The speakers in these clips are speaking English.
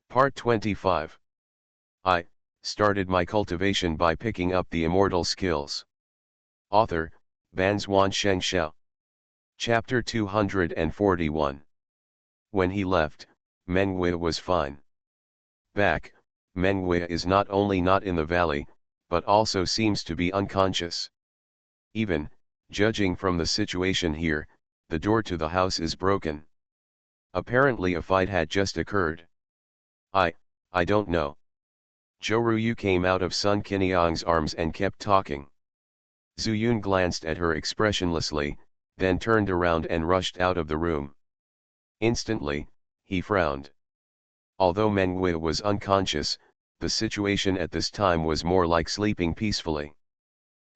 Part 25. I started my cultivation by picking up the immortal skills. Author, Banzwan Xianxia. Chapter 241. When he left, Mengwei was fine. Back, Mengwei is not only not in the valley, but also seems to be unconscious. Even, judging from the situation here, the door to the house is broken. Apparently a fight had just occurred. I don't know. Zhou Ruyu came out of Sun Qiniang's arms and kept talking. Zhu Yun glanced at her expressionlessly, then turned around and rushed out of the room. Instantly, he frowned. Although Mengwei was unconscious, the situation at this time was more like sleeping peacefully.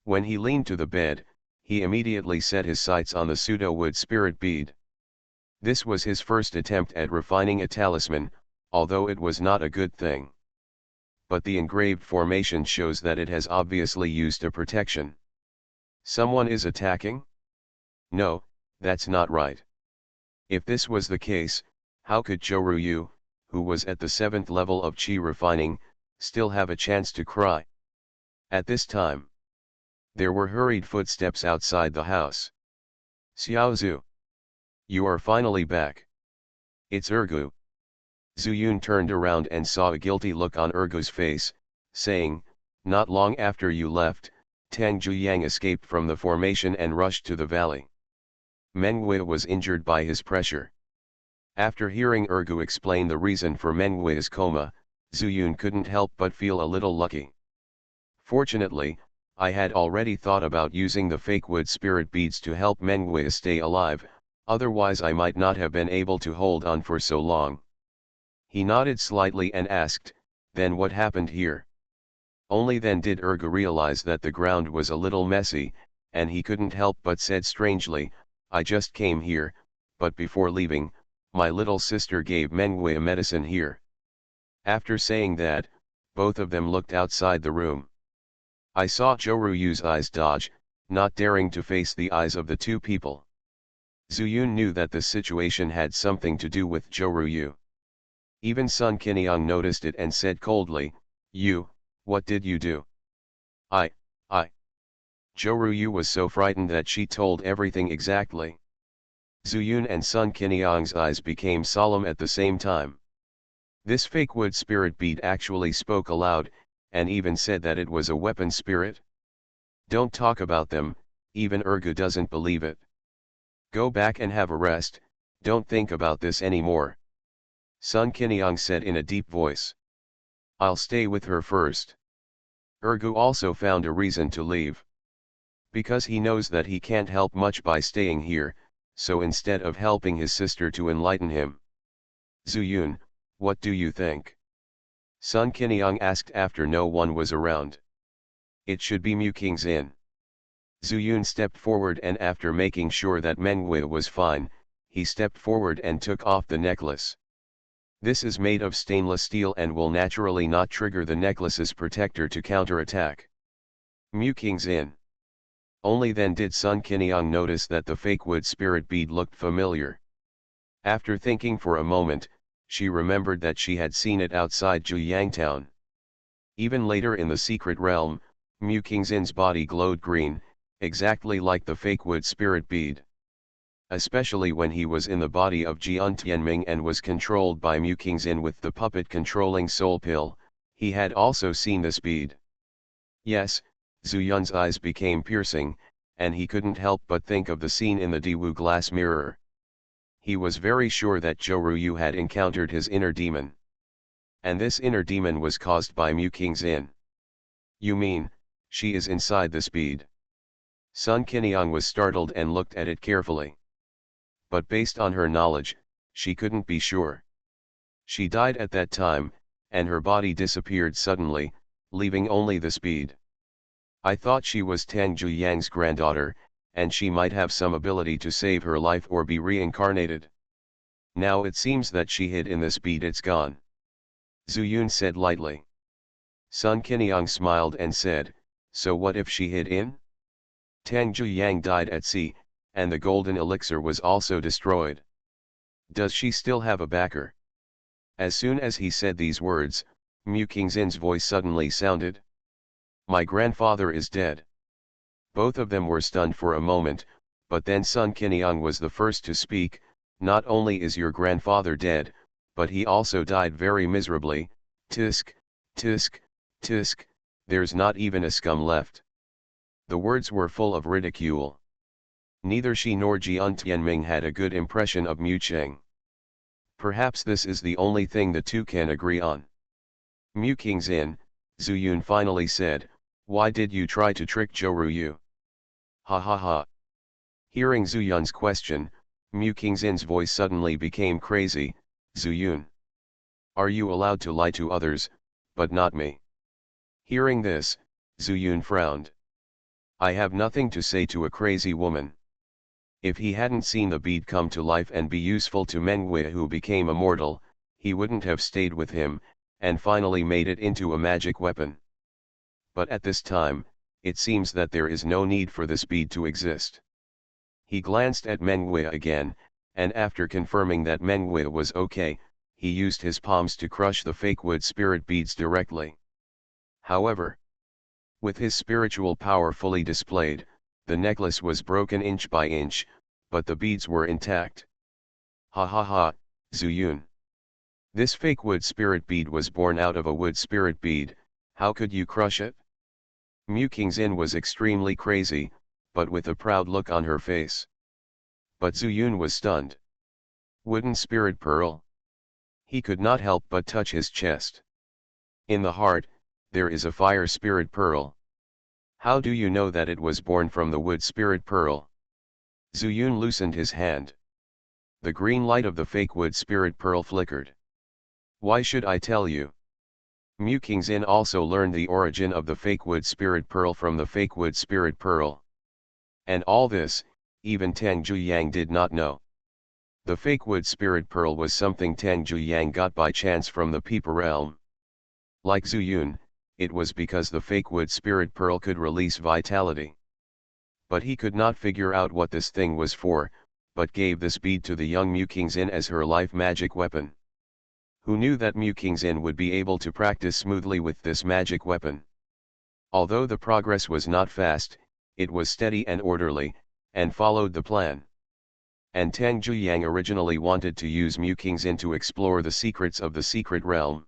When he leaned to the bed, he immediately set his sights on the pseudo-wood spirit bead. This was his first attempt at refining a talisman, although it was not a good thing. But the engraved formation shows that it has obviously used a protection. Someone is attacking? No, that's not right. If this was the case, how could Zhou Ruyu, who was at the 7th level of qi refining, still have a chance to cry? At this time, there were hurried footsteps outside the house. Xiaozhu, you are finally back. It's Ergu. Zhu Yun turned around and saw a guilty look on Ergu's face, saying, not long after you left, Tang Zhuyang escaped from the formation and rushed to the valley. Mengwei was injured by his pressure. After hearing Ergu explain the reason for Mengwei's coma, Zhu Yun couldn't help but feel a little lucky. Fortunately, I had already thought about using the fake wood spirit beads to help Mengwei stay alive, otherwise I might not have been able to hold on for so long. He nodded slightly and asked, then what happened here? Only then did Ergu realize that the ground was a little messy, and he couldn't help but said strangely, I just came here, but before leaving, my little sister gave Mengwei a medicine here. After saying that, both of them looked outside the room. I saw Zhou Ruyu's eyes dodge, not daring to face the eyes of the two people. Zhu Yun knew that the situation had something to do with Zhou Ruyu. Even Sun Qiniang noticed it and said coldly, what did you do? I. Zhou Ruyu was so frightened that she told everything exactly. Zhu Yun and Sun Qiniang's eyes became solemn at the same time. This fake wood spirit bead actually spoke aloud, and even said that it was a weapon spirit. Don't talk about them, even Ergu doesn't believe it. Go back and have a rest, don't think about this anymore. Sun Qiniang said in a deep voice. I'll stay with her first. Ergu also found a reason to leave. Because he knows that he can't help much by staying here, so instead of helping his sister to enlighten him. Zhu Yun, what do you think? Sun Qiniang asked after no one was around. It should be Muking's inn. Zhu Yun stepped forward and after making sure that Mengwei was fine, he stepped forward and took off the necklace. This is made of stainless steel and will naturally not trigger the necklace's protector to counterattack. Muking's inn. Only then did Sun Qiniang notice that the fake wood spirit bead looked familiar. After thinking for a moment, she remembered that she had seen it outside Zhuyang town. Even later in the secret realm, Muking's inn's body glowed green, exactly like the fake wood spirit bead. Especially when he was in the body of Jian Tianming and was controlled by Muking's inn with the puppet controlling soul pill, he had also seen this bead. Yes, Zhu Yun's eyes became piercing, and he couldn't help but think of the scene in the Diwu glass mirror. He was very sure that Zhou Ruyu had encountered his inner demon. And this inner demon was caused by Muking's inn. You mean, she is inside this bead? Sun Qiniang was startled and looked at it carefully. But based on her knowledge, she couldn't be sure. She died at that time, and her body disappeared suddenly, leaving only the bead. I thought she was Tang Zhuyang's granddaughter, and she might have some ability to save her life or be reincarnated. Now it seems that she hid in this bead. It's gone. Zhu Yun said lightly. Sun Qiniang smiled and said, so what if she hid in? Tang Zhuyang died at sea, and the golden elixir was also destroyed. Does she still have a backer? As soon as he said these words, Mu Kingzin's voice suddenly sounded. My grandfather is dead. Both of them were stunned for a moment, but then Sun Qiniang was the first to speak. Not only is your grandfather dead, but he also died very miserably. Tisk, tisk, tisk, there's not even a scum left. The words were full of ridicule. Neither she nor Jian Tianming had a good impression of Mu Cheng. Perhaps this is the only thing the two can agree on. Mu Kingzin, Zhu Yun finally said, why did you try to trick Zhou Ruyu? Ha ha ha. Hearing Zhu Yun's question, Mu Kingzin's voice suddenly became crazy. Zhu Yun, are you allowed to lie to others, but not me? Hearing this, Zhu Yun frowned. I have nothing to say to a crazy woman. If he hadn't seen the bead come to life and be useful to Menghui who became immortal, he wouldn't have stayed with him, and finally made it into a magic weapon. But at this time, it seems that there is no need for this bead to exist. He glanced at Menghui again, and after confirming that Menghui was okay, he used his palms to crush the fake wood spirit beads directly. However, with his spiritual power fully displayed, the necklace was broken inch by inch, but the beads were intact. Ha ha ha, Zhu Yun. This fake wood spirit bead was born out of a wood spirit bead, how could you crush it? Mu Kingzin was extremely crazy, but with a proud look on her face. But Zhu Yun was stunned. Wooden spirit pearl. He could not help but touch his chest. In the heart, there is a fire spirit pearl. How do you know that it was born from the wood spirit pearl? Zhu Yun loosened his hand. The green light of the fake wood spirit pearl flickered. Why should I tell you? Mu Kingzin also learned the origin of the fake wood spirit pearl from the fake wood spirit pearl. And all this, even Tang Zhuyang did not know. The fake wood spirit pearl was something Tang Zhuyang got by chance from the Peeper realm. Like Zhu Yun, it was because the fake wood spirit pearl could release vitality. But he could not figure out what this thing was for, but gave this bead to the young Mu Kingzin as her life magic weapon. Who knew that Mu Kingzin would be able to practice smoothly with this magic weapon? Although the progress was not fast, it was steady and orderly, and followed the plan. And Tang Zhuyang originally wanted to use Mu Kingzin to explore the secrets of the secret realm.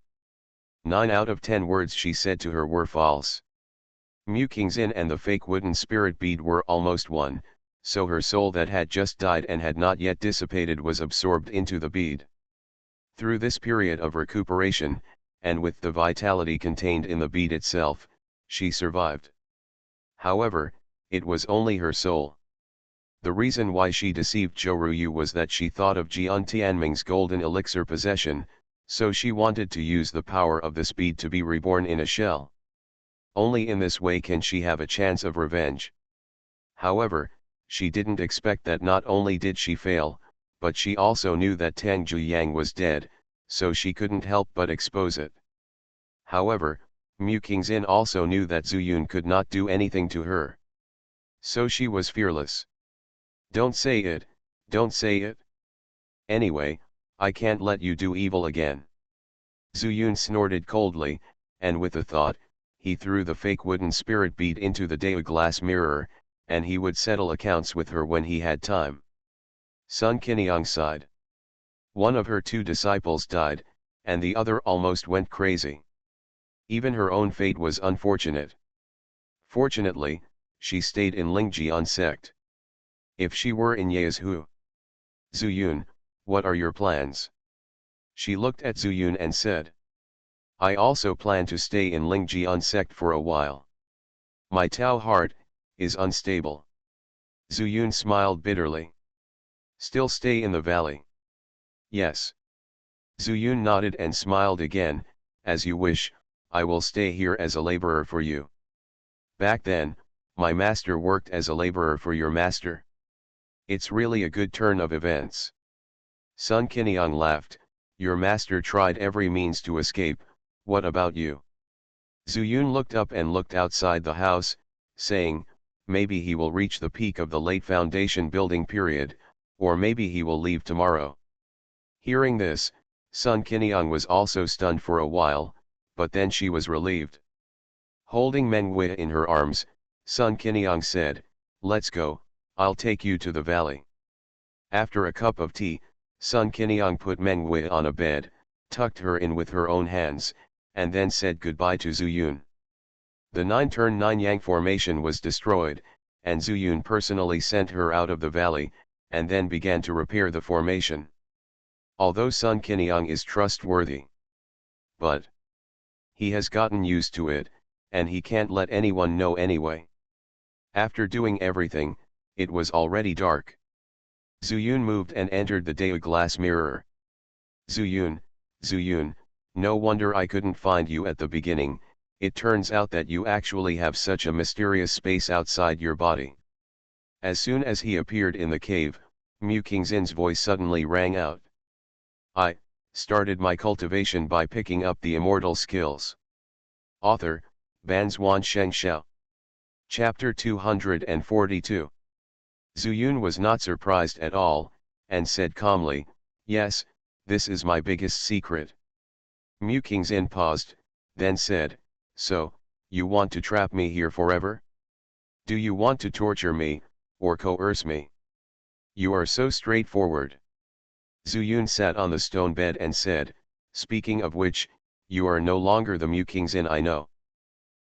9 out of 10 words she said to her were false. Mu Kingzin and the fake wooden spirit bead were almost one, so her soul that had just died and had not yet dissipated was absorbed into the bead. Through this period of recuperation, and with the vitality contained in the bead itself, she survived. However, it was only her soul. The reason why she deceived Zhou Ruyu was that she thought of Jian Tianming's golden elixir possession, so she wanted to use the power of this bead to be reborn in a shell. Only in this way can she have a chance of revenge. However, she didn't expect that not only did she fail, but she also knew that Tang Zhuyang was dead, so she couldn't help but expose it. However, Mu Kingzin also knew that Zhu Yun could not do anything to her. So she was fearless. Don't say it, don't say it. Anyway, I can't let you do evil again. Zhu Yun snorted coldly, and with a thought, he threw the fake wooden spirit bead into the Dao glass mirror, and he would settle accounts with her when he had time. Sun Qiniang sighed. One of her 2 disciples died, and the other almost went crazy. Even her own fate was unfortunate. Fortunately, she stayed in Lingjian sect. If she were in Ye's who? Zhu Yun, what are your plans? She looked at Zhu Yun and said. I also plan to stay in Lingjian sect for a while. My Tao heart is unstable. Zhu Yun smiled bitterly. Still stay in the valley? Yes. Zhu Yun nodded and smiled again, as you wish, I will stay here as a laborer for you. Back then, my master worked as a laborer for your master. It's really a good turn of events. Sun Qiniang laughed, your master tried every means to escape, what about you? Zhu Yun looked up and looked outside the house, saying, maybe he will reach the peak of the late foundation building period, or maybe he will leave tomorrow. Hearing this, Sun Qiniang was also stunned for a while, but then she was relieved. Holding Meng Wei in her arms, Sun Qiniang said, "Let's go, I'll take you to the valley." After a cup of tea, Sun Qiniang put Meng Wei on a bed, tucked her in with her own hands, and then said goodbye to Zhu Yun. The 9-turn-9 Yang formation was destroyed, and Zhu Yun personally sent her out of the valley, and then began to repair the formation. Although Sun Qiniang is trustworthy, but he has gotten used to it, and he can't let anyone know anyway. After doing everything, it was already dark. Zhu Yun moved and entered the Dao glass mirror. Zhu Yun, no wonder I couldn't find you at the beginning. It turns out that you actually have such a mysterious space outside your body. As soon as he appeared in the cave, Mu Qingxin's voice suddenly rang out. I started my cultivation by picking up the immortal skills. Author, Banzuan Xianxia. Chapter 242. Zhu Yun was not surprised at all, and said calmly, "Yes, this is my biggest secret." Mu Qingxin paused, then said, "So, you want to trap me here forever? Do you want to torture me, or coerce me? You are so straightforward." Zhu Yun sat on the stone bed and said, "Speaking of which, you are no longer the Mu Qingxin I know.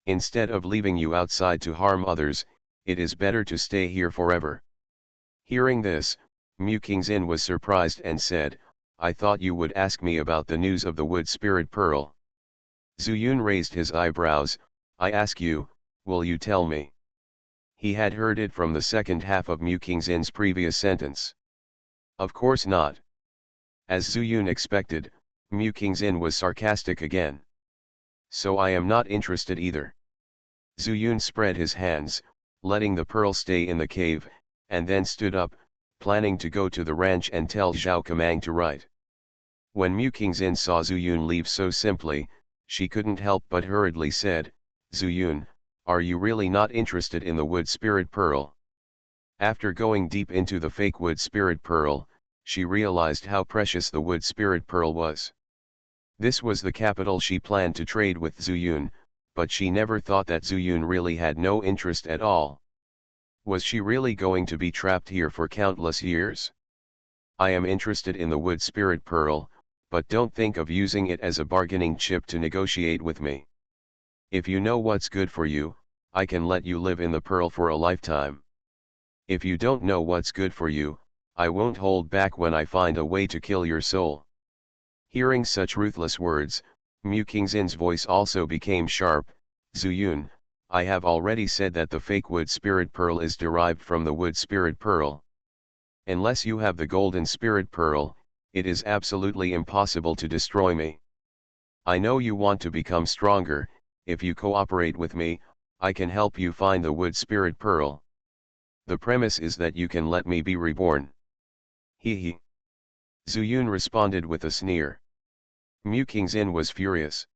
Instead of leaving you outside to harm others, it is better to stay here forever." Hearing this, Mu Qingxin was surprised and said, "I thought you would ask me about the news of the wood spirit pearl." Zhu Yun raised his eyebrows. "I ask you, will you tell me?" He had heard it from the second half of Mu Qingxin's previous sentence. "Of course not." As Zhu Yun expected, Mu Qingxin was sarcastic again. "So I am not interested either." Zhu Yun spread his hands, letting the pearl stay in the cave, and then stood up, planning to go to the ranch and tell Zhao Kamang to write. When Mu Qingxin saw Zhu Yun leave so simply, she couldn't help but hurriedly said, "Zhu Yun, are you really not interested in the wood spirit pearl?" After going deep into the fake wood spirit pearl, she realized how precious the wood spirit pearl was. This was the capital she planned to trade with Zhu Yun, but she never thought that Zhu Yun really had no interest at all. Was she really going to be trapped here for countless years? "I am interested in the wood spirit pearl, but don't think of using it as a bargaining chip to negotiate with me. If you know what's good for you, I can let you live in the pearl for a lifetime. If you don't know what's good for you, I won't hold back when I find a way to kill your soul." Hearing such ruthless words, Mu Qingxin's voice also became sharp. "Zhu Yun, I have already said that the fake wood spirit pearl is derived from the wood spirit pearl. Unless you have the golden spirit pearl, it is absolutely impossible to destroy me. I know you want to become stronger. If you cooperate with me, I can help you find the wood spirit pearl. The premise is that you can let me be reborn." He. Zhu Yun responded with a sneer. Mu Qingxin was furious.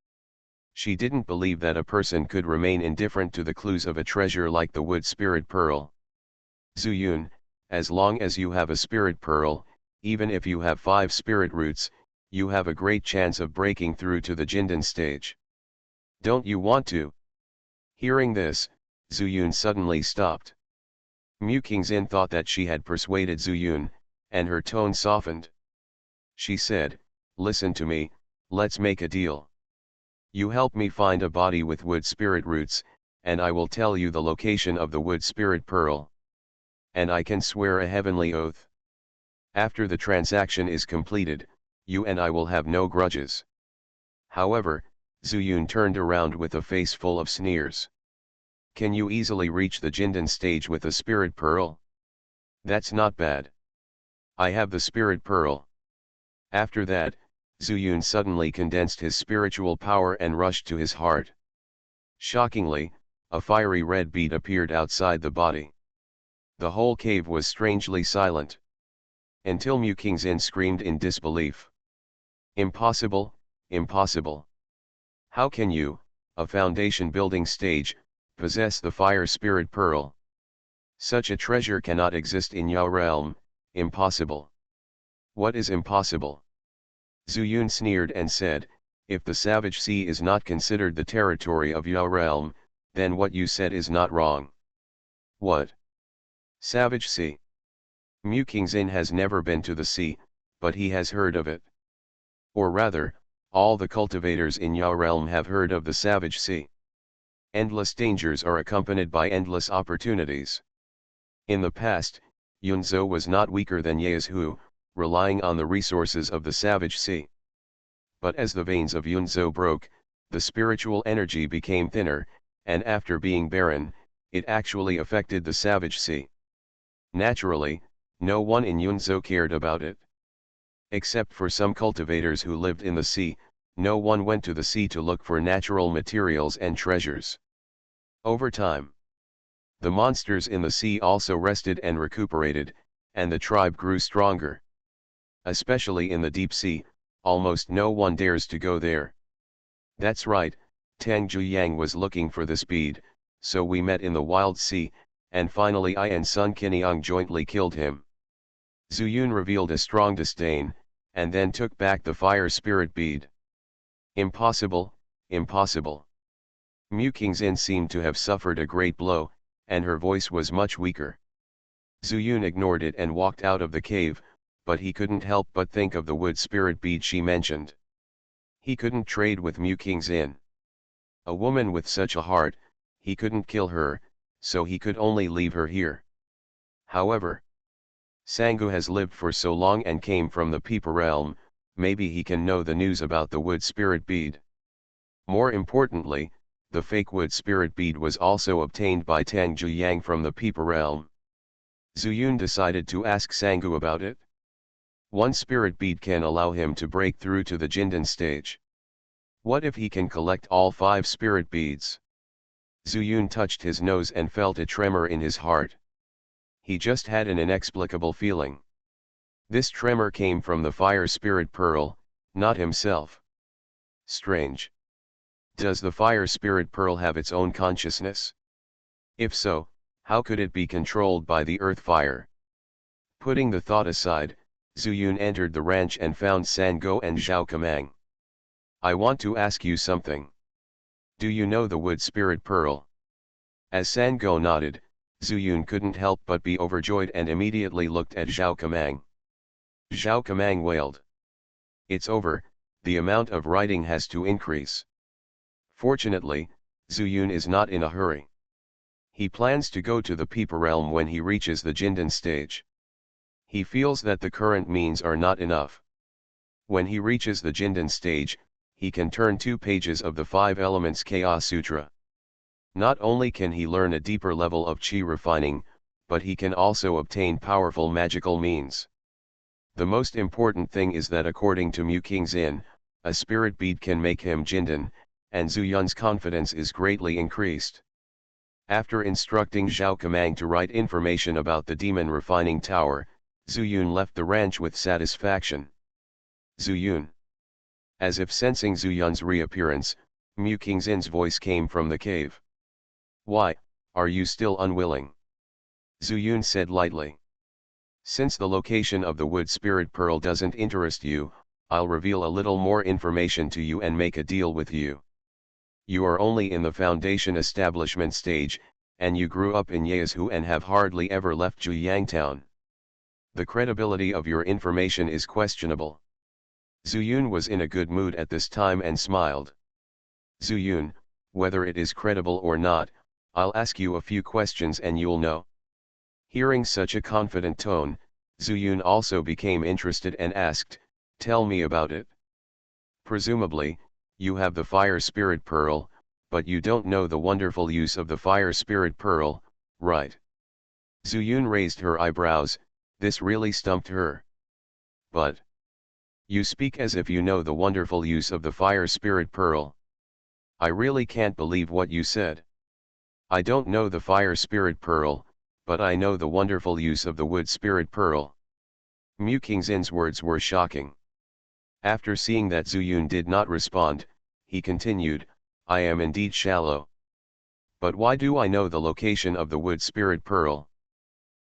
She didn't believe that a person could remain indifferent to the clues of a treasure like the wood spirit pearl. "Zhu Yun, as long as you have a spirit pearl, even if you have 5 spirit roots, you have a great chance of breaking through to the Jindan stage. Don't you want to?" Hearing this, Zhu Yun suddenly stopped. Mu Qingxin thought that she had persuaded Zhu Yun, and her tone softened. She said, "Listen to me, let's make a deal. You help me find a body with wood spirit roots, and I will tell you the location of the wood spirit pearl. And I can swear a heavenly oath. After the transaction is completed, you and I will have no grudges." However, Zhu Yun turned around with a face full of sneers. "Can you easily reach the Jindan stage with a spirit pearl? That's not bad. I have the spirit pearl." After that, Zhu Yun suddenly condensed his spiritual power and rushed to his heart. Shockingly, a fiery red bead appeared outside the body. The whole cave was strangely silent. Until Mu Qingxin screamed in disbelief. "Impossible, impossible. How can you, a foundation building stage, possess the fire spirit pearl? Such a treasure cannot exist in Yao realm, impossible." "What is impossible?" Zuyun sneered and said, if the Savage Sea is not considered the territory of Yao realm, then what you said is not wrong. What? Savage Sea? Mu Kingzin has never been to the sea, but he has heard of it. Or rather, all the cultivators in Yao realm have heard of the Savage Sea. Endless dangers are accompanied by endless opportunities. In the past, Yunzhou was not weaker than Yaezhu, relying on the resources of the Savage Sea. But as the veins of Yunzhou broke, the spiritual energy became thinner, and after being barren, it actually affected the Savage Sea. Naturally, no one in Yunzhou cared about it. Except for some cultivators who lived in the sea, no one went to the sea to look for natural materials and treasures. Over time, the monsters in the sea also rested and recuperated, and the tribe grew stronger. Especially in the deep sea, almost no one dares to go there. That's right, Tang Zhuyang was looking for the speed, so we met in the wild sea, and finally I and Sun Qiniang jointly killed him. Zuyun revealed a strong disdain, and then took back the fire spirit bead. Impossible, impossible. Mu Kingzin seemed to have suffered a great blow, and her voice was much weaker. Zuyun ignored it and walked out of the cave, but he couldn't help but think of the wood spirit bead she mentioned. He couldn't trade with Mu Kingzin. A woman with such a heart, he couldn't kill her, so he could only leave her here. However, Sangu has lived for so long and came from the Peepa realm, maybe he can know the news about the wood spirit bead. More importantly, the fake wood spirit bead was also obtained by Tang Zhuyang from the Peepa realm. Zuyun decided to ask Sangu about it. One spirit bead can allow him to break through to the Jindan stage. What if he can collect all 5 spirit beads? Zuyun touched his nose and felt a tremor in his heart. He just had an inexplicable feeling. This tremor came from the fire spirit pearl, not himself. Strange. Does the fire spirit pearl have its own consciousness? If so, how could it be controlled by the earth fire? Putting the thought aside, Zuyun entered the ranch and found Sango and Zhao Kamang. I want to ask you something. Do you know the wood spirit pearl? As Sango nodded, Zuyun couldn't help but be overjoyed and immediately looked at Zhao Kamang. Zhao Kamang wailed. It's over, the amount of writing has to increase. Fortunately, Zuyun is not in a hurry. He plans to go to the Peepa realm when he reaches the Jindan stage. He feels that the current means are not enough. When he reaches the Jindan stage, he can turn 2 pages of the 5 Elements Chaos Sutra. Not only can he learn a deeper level of chi refining, but he can also obtain powerful magical means. The most important thing is that according to Mu Kingzin, a spirit bead can make him Jindan, and Zuyun's confidence is greatly increased. After instructing Zhao Kamang to write information about the demon refining tower, Zuyun left the ranch with satisfaction. Zuyun. As if sensing Zuyun's reappearance, Mu Kingzin's voice came from the cave. Why, are you still unwilling? Zuyun said lightly. Since the location of the wood spirit pearl doesn't interest you, I'll reveal a little more information to you and make a deal with you. You are only in the foundation establishment stage, and you grew up in Yaezhu and have hardly ever left Zhuyang town. The credibility of your information is questionable. Zuyun was in a good mood at this time and smiled. Zuyun, whether it is credible or not, I'll ask you a few questions and you'll know. Hearing such a confident tone, Zuyun also became interested and asked, tell me about it. Presumably, you have the fire spirit pearl, but you don't know the wonderful use of the fire spirit pearl, right? Zuyun raised her eyebrows, this really stumped her. But you speak as if you know the wonderful use of the fire spirit pearl. I really can't believe what you said. I don't know the fire spirit pearl, but I know the wonderful use of the wood spirit pearl. Mu Kingzin's words were shocking. After seeing that Zuyun did not respond, he continued, I am indeed shallow. But why do I know the location of the wood spirit pearl?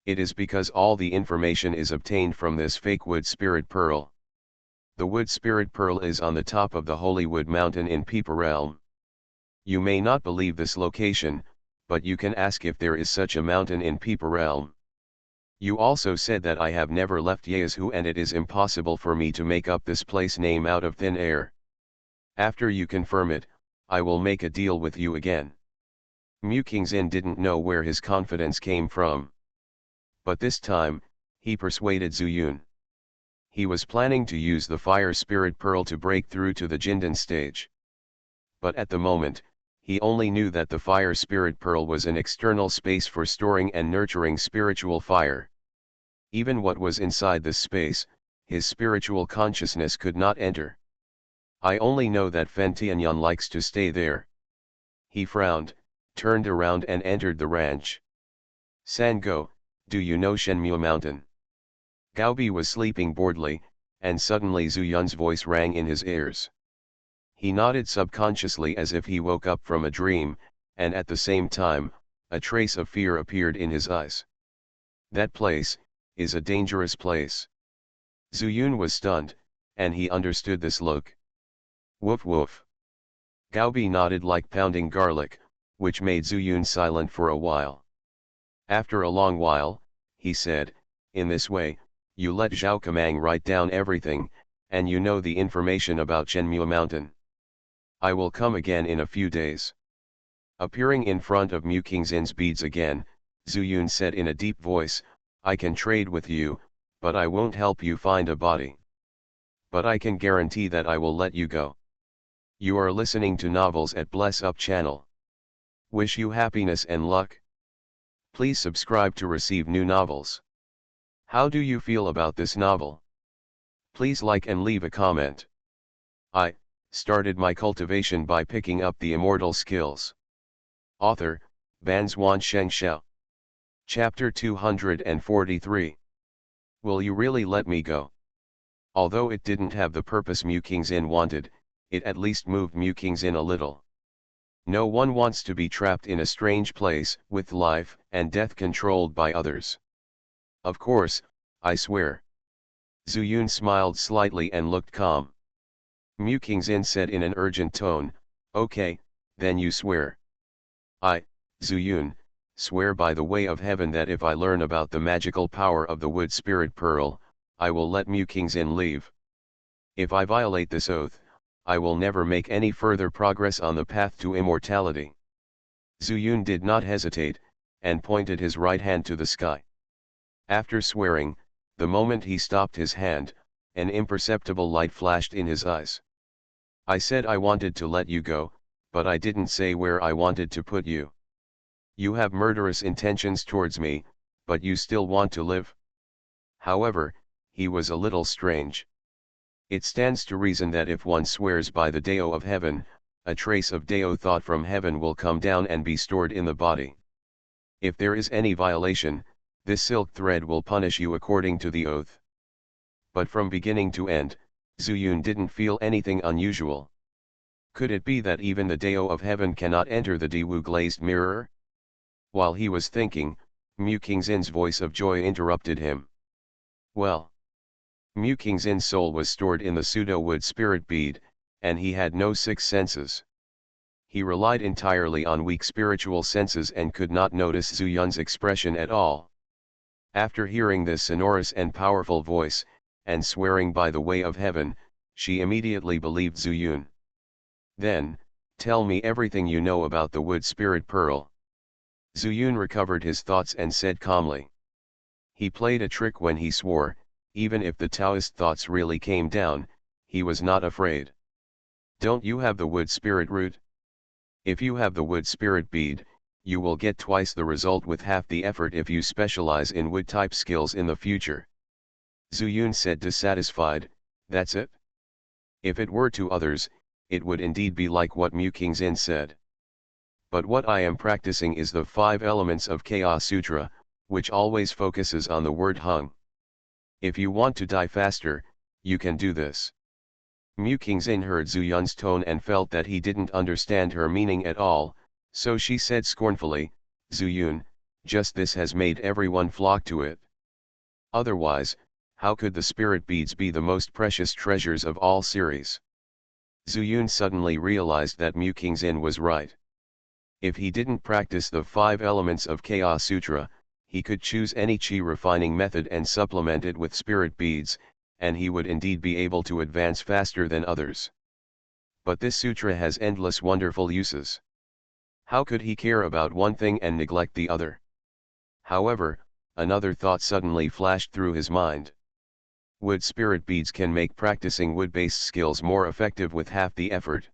It is because all the information is obtained from this fake wood spirit pearl. The wood spirit pearl is on the top of the Holy Wood Mountain in Peepa Realm. You may not believe this location, but you can ask if there is such a mountain in Peepa Realm. You also said that I have never left Yazhu and it is impossible for me to make up this place name out of thin air. After you confirm it, I will make a deal with you again. Mu Kingzin didn't know where his confidence came from. But this time, he persuaded Zuyun. He was planning to use the fire spirit pearl to break through to the Jindan stage. But at the moment, he only knew that the fire spirit pearl was an external space for storing and nurturing spiritual fire. Even what was inside this space, his spiritual consciousness could not enter. I only know that Fen Tianyan likes to stay there. He frowned, turned around and entered the ranch. Sango, do you know Shenmue Mountain? Gaobi was sleeping boredly, and suddenly Zuyun's voice rang in his ears. He nodded subconsciously as if he woke up from a dream, and at the same time, a trace of fear appeared in his eyes. That place is a dangerous place. Zuyun was stunned, and he understood this look. Woof woof. Gaobi nodded like pounding garlic, which made Zuyun silent for a while. After a long while, he said, in this way, you let Zhao Kamang write down everything, and you know the information about Shenmue Mountain. I will come again in a few days. Appearing in front of Mu Kingzin's beads again, Zuyun said in a deep voice, I can trade with you, but I won't help you find a body. But I can guarantee that I will let you go. You are listening to Novels at Bless Up channel. Wish you happiness and luck. Please subscribe to receive new novels. How do you feel about this novel? Please like and leave a comment. I started my cultivation by picking up the immortal skills. Author, Banzhuan Xianxia. Chapter 243. Will you really let me go? Although it didn't have the purpose Mu Kingzin wanted, it at least moved Mu Kingzin a little. No one wants to be trapped in a strange place, with life and death controlled by others. Of course, I swear. Zuyun smiled slightly and looked calm. Mu Kingzin said in an urgent tone, okay, then you swear. I, Zuyun, swear by the way of heaven that if I learn about the magical power of the wood spirit pearl, I will let Mu Kingzin leave. If I violate this oath, I will never make any further progress on the path to immortality. Zuyun did not hesitate, and pointed his right hand to the sky. After swearing, the moment he stopped his hand, an imperceptible light flashed in his eyes. I said I wanted to let you go, but I didn't say where I wanted to put you. You have murderous intentions towards me, but you still want to live. However, he was a little strange. It stands to reason that if one swears by the Dao of heaven, a trace of Dao thought from heaven will come down and be stored in the body. If there is any violation, this silk thread will punish you according to the oath. But from beginning to end, Zuyun didn't feel anything unusual. Could it be that even the Dao of heaven cannot enter the Diwu glazed mirror? While he was thinking, Mu Kingzin's voice of joy interrupted him. Well. Mu Kingzin's soul was stored in the pseudo-wood spirit bead, and he had no sixth senses. He relied entirely on weak spiritual senses and could not notice Zuyun's expression at all. After hearing this sonorous and powerful voice, and swearing by the way of heaven, she immediately believed Zuyun. Then, tell me everything you know about the wood spirit pearl. Zuyun recovered his thoughts and said calmly. He played a trick when he swore, even if the Taoist thoughts really came down, he was not afraid. Don't you have the wood spirit root? If you have the wood spirit bead, you will get twice the result with half the effort if you specialize in wood type skills in the future. Zuyun said dissatisfied, that's it? If it were to others, it would indeed be like what Mu Kingzin said. But what I am practicing is the 5 elements of Chaos Sutra, which always focuses on the word hung. If you want to die faster, you can do this. Mu Kingzin heard Zuyun's tone and felt that he didn't understand her meaning at all, so she said scornfully, Zuyun, just this has made everyone flock to it. Otherwise, How could the spirit beads be the most precious treasures of all series? Zuyun suddenly realized that Mu Kingzin was right. If he didn't practice the 5 elements of Chaos Sutra, he could choose any chi refining method and supplement it with spirit beads, and he would indeed be able to advance faster than others. But this sutra has endless wonderful uses. How could he care about one thing and neglect the other? However, another thought suddenly flashed through his mind. Wood spirit beads can make practicing wood-based skills more effective with half the effort.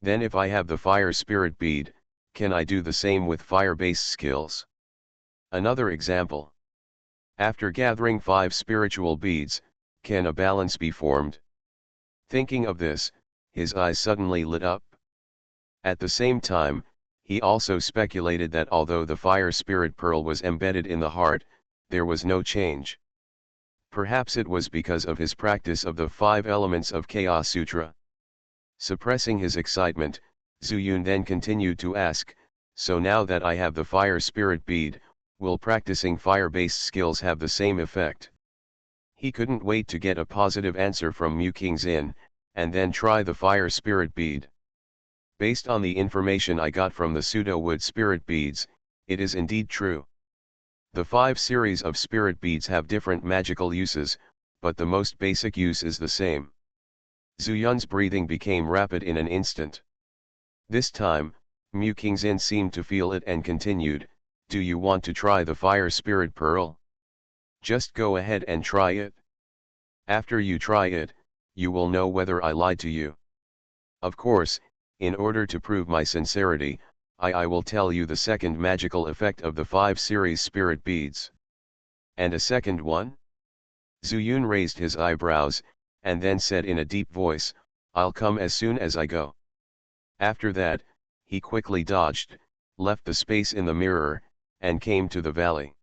Then if I have the fire spirit bead, can I do the same with fire-based skills? Another example. After gathering 5 spiritual beads, can a balance be formed? Thinking of this, his eyes suddenly lit up. At the same time, he also speculated that although the fire spirit pearl was embedded in the heart, there was no change. Perhaps it was because of his practice of the 5 elements of Chaos Sutra. Suppressing his excitement, Zuyun then continued to ask, so now that I have the fire spirit bead, will practicing fire-based skills have the same effect? He couldn't wait to get a positive answer from Mu Kingzin, and then try the fire spirit bead. Based on the information I got from the pseudo-wood spirit beads, it is indeed true. The 5 series of spirit beads have different magical uses, but the most basic use is the same. Zuyun's breathing became rapid in an instant. This time, Mu Kingzin seemed to feel it and continued, do you want to try the fire spirit pearl? Just go ahead and try it. After you try it, you will know whether I lied to you. Of course, in order to prove my sincerity, I will tell you the second magical effect of the 5 series spirit beads. And a second one? Zuyun raised his eyebrows, and then said in a deep voice, I'll come as soon as I go. After that, he quickly dodged, left the space in the mirror, and came to the valley.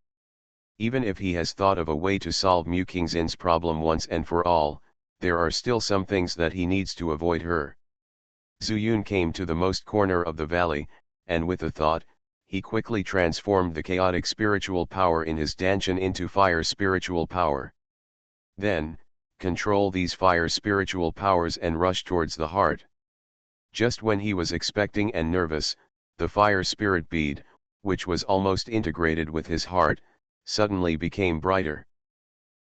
Even if he has thought of a way to solve Mu Kingzin's problem once and for all, there are still some things that he needs to avoid her. Zuyun came to the most corner of the valley, and with a thought, he quickly transformed the chaotic spiritual power in his Danshan into fire spiritual power. Then, control these fire spiritual powers and rush towards the heart. Just when he was expecting and nervous, the fire spirit bead, which was almost integrated with his heart, suddenly became brighter.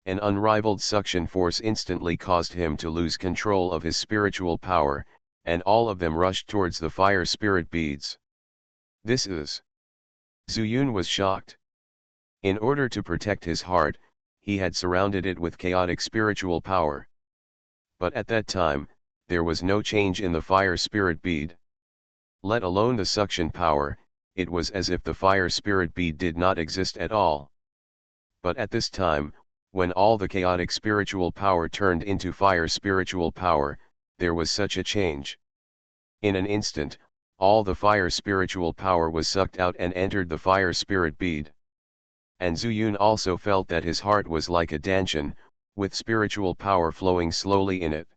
An unrivaled suction force instantly caused him to lose control of his spiritual power, and all of them rushed towards the fire spirit beads. This is... Zuyun was shocked. In order to protect his heart, he had surrounded it with chaotic spiritual power. But at that time, there was no change in the fire spirit bead. Let alone the suction power, it was as if the fire spirit bead did not exist at all. But at this time, when all the chaotic spiritual power turned into fire spiritual power, there was such a change. In an instant, all the fire spiritual power was sucked out and entered the fire spirit bead. And Zuyun also felt that his heart was like a danshan, with spiritual power flowing slowly in it.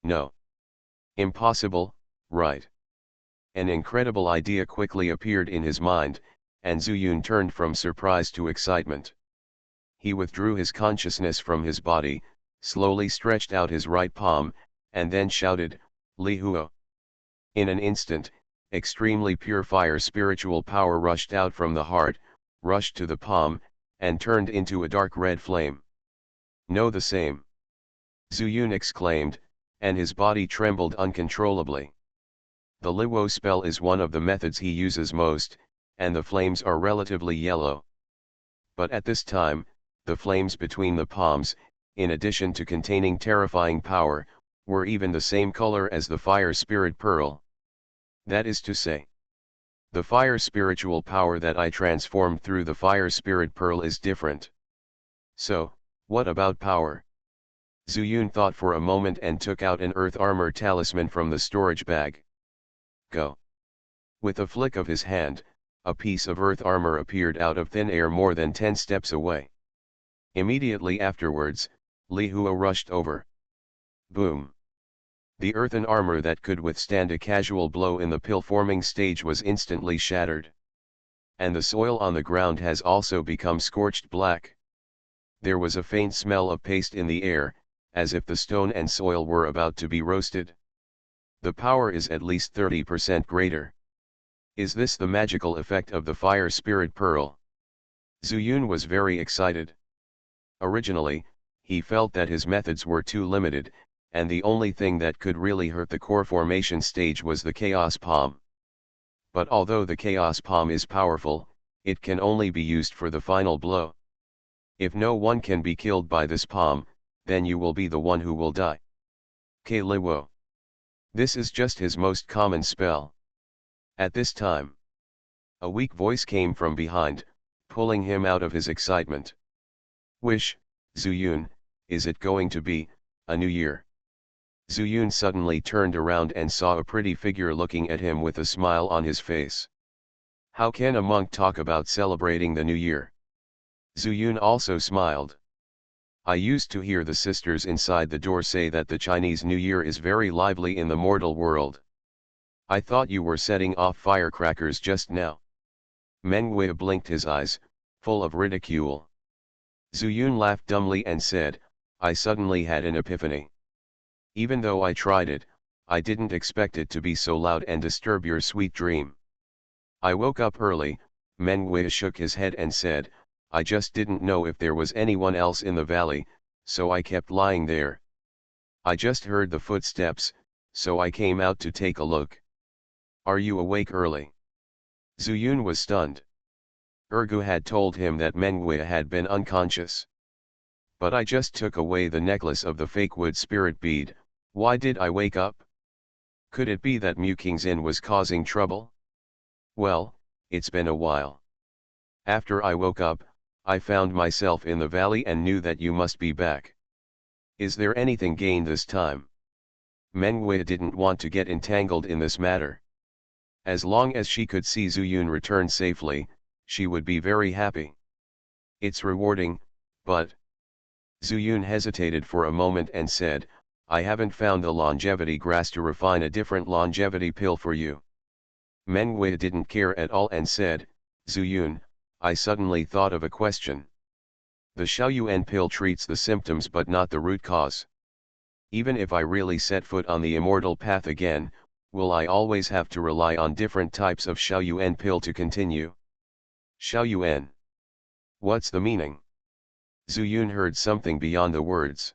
No. Impossible, right? An incredible idea quickly appeared in his mind, and Zuyun turned from surprise to excitement. He withdrew his consciousness from his body, slowly stretched out his right palm, and then shouted, Li Huo. In an instant, extremely pure fire spiritual power rushed out from the heart, rushed to the palm, and turned into a dark red flame. No, the same. Zuyun exclaimed, and his body trembled uncontrollably. The Li Huo spell is one of the methods he uses most, and the flames are relatively yellow. But at this time, the flames between the palms, in addition to containing terrifying power, were even the same color as the fire spirit pearl. That is to say, the fire spiritual power that I transformed through the fire spirit pearl is different. So, what about power? Zuyun thought for a moment and took out an earth armor talisman from the storage bag. Go. With a flick of his hand, a piece of earth armor appeared out of thin air more than 10 steps away. Immediately afterwards, Li Huo rushed over. Boom. The earthen armor that could withstand a casual blow in the pill-forming stage was instantly shattered. And the soil on the ground has also become scorched black. There was a faint smell of paste in the air, as if the stone and soil were about to be roasted. The power is at least 30% greater. Is this the magical effect of the fire spirit pearl? Zuyun was very excited. Originally, he felt that his methods were too limited, and the only thing that could really hurt the core formation stage was the chaos palm. But although the chaos palm is powerful, it can only be used for the final blow. If no one can be killed by this palm, then you will be the one who will die. Kaliwo. This is just his most common spell. At this time, a weak voice came from behind, pulling him out of his excitement. Wish, Zuyun, is it going to be a new year? Zuyun suddenly turned around and saw a pretty figure looking at him with a smile on his face. How can a monk talk about celebrating the new year? Zuyun also smiled. I used to hear the sisters inside the door say that the Chinese New Year is very lively in the mortal world. I thought you were setting off firecrackers just now. Meng Wei blinked his eyes, full of ridicule. Zuyun laughed dumbly and said, I suddenly had an epiphany. Even though I tried it, I didn't expect it to be so loud and disturb your sweet dream. I woke up early. Meng Wei shook his head and said, I just didn't know if there was anyone else in the valley, so I kept lying there. I just heard the footsteps, so I came out to take a look. Are you awake early? Zuyun was stunned. Ergu had told him that Meng Wei had been unconscious. But I just took away the necklace of the fake wood spirit bead. Why did I wake up? Could it be that Mu King's was causing trouble? Well, it's been a while. After I woke up, I found myself in the valley and knew that you must be back. Is there anything gained this time? Meng Wei didn't want to get entangled in this matter. As long as she could see Zuyun return safely, she would be very happy. It's rewarding, but... Zuyun hesitated for a moment and said, I haven't found the longevity grass to refine a different longevity pill for you. Meng Wei didn't care at all and said, Zuyun, I suddenly thought of a question. The Xiaoyuan pill treats the symptoms but not the root cause. Even if I really set foot on the immortal path again, will I always have to rely on different types of Xiaoyuan pill to continue? Xiaoyuan. What's the meaning? Zuyun heard something beyond the words.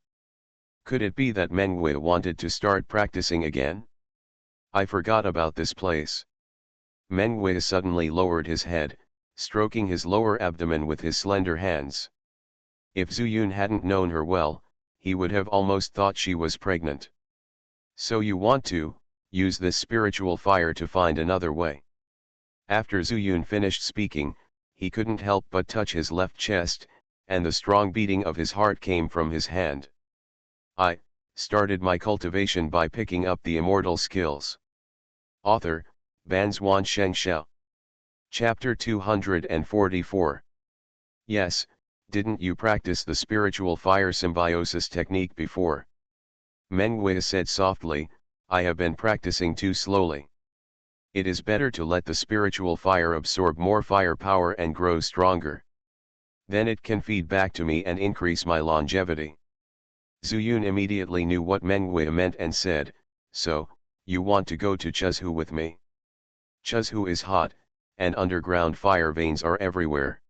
Could it be that Meng Wei wanted to start practicing again? I forgot about this place. Meng Wei suddenly lowered his head, stroking his lower abdomen with his slender hands. If Zuyun hadn't known her well, he would have almost thought she was pregnant. So you want to use this spiritual fire to find another way? After Zuyun finished speaking, he couldn't help but touch his left chest, and the strong beating of his heart came from his hand. I started my cultivation by picking up the immortal skills. Author, Banzhuan Xianxia. Chapter 244. Yes, didn't you practice the spiritual fire symbiosis technique before? Meng Wei said softly, I have been practicing too slowly. It is better to let the spiritual fire absorb more fire power and grow stronger. Then it can feed back to me and increase my longevity. Zuyun immediately knew what Meng Wei meant and said, so, you want to go to Chuzhu with me? Chuzhu is hot, and underground fire veins are everywhere.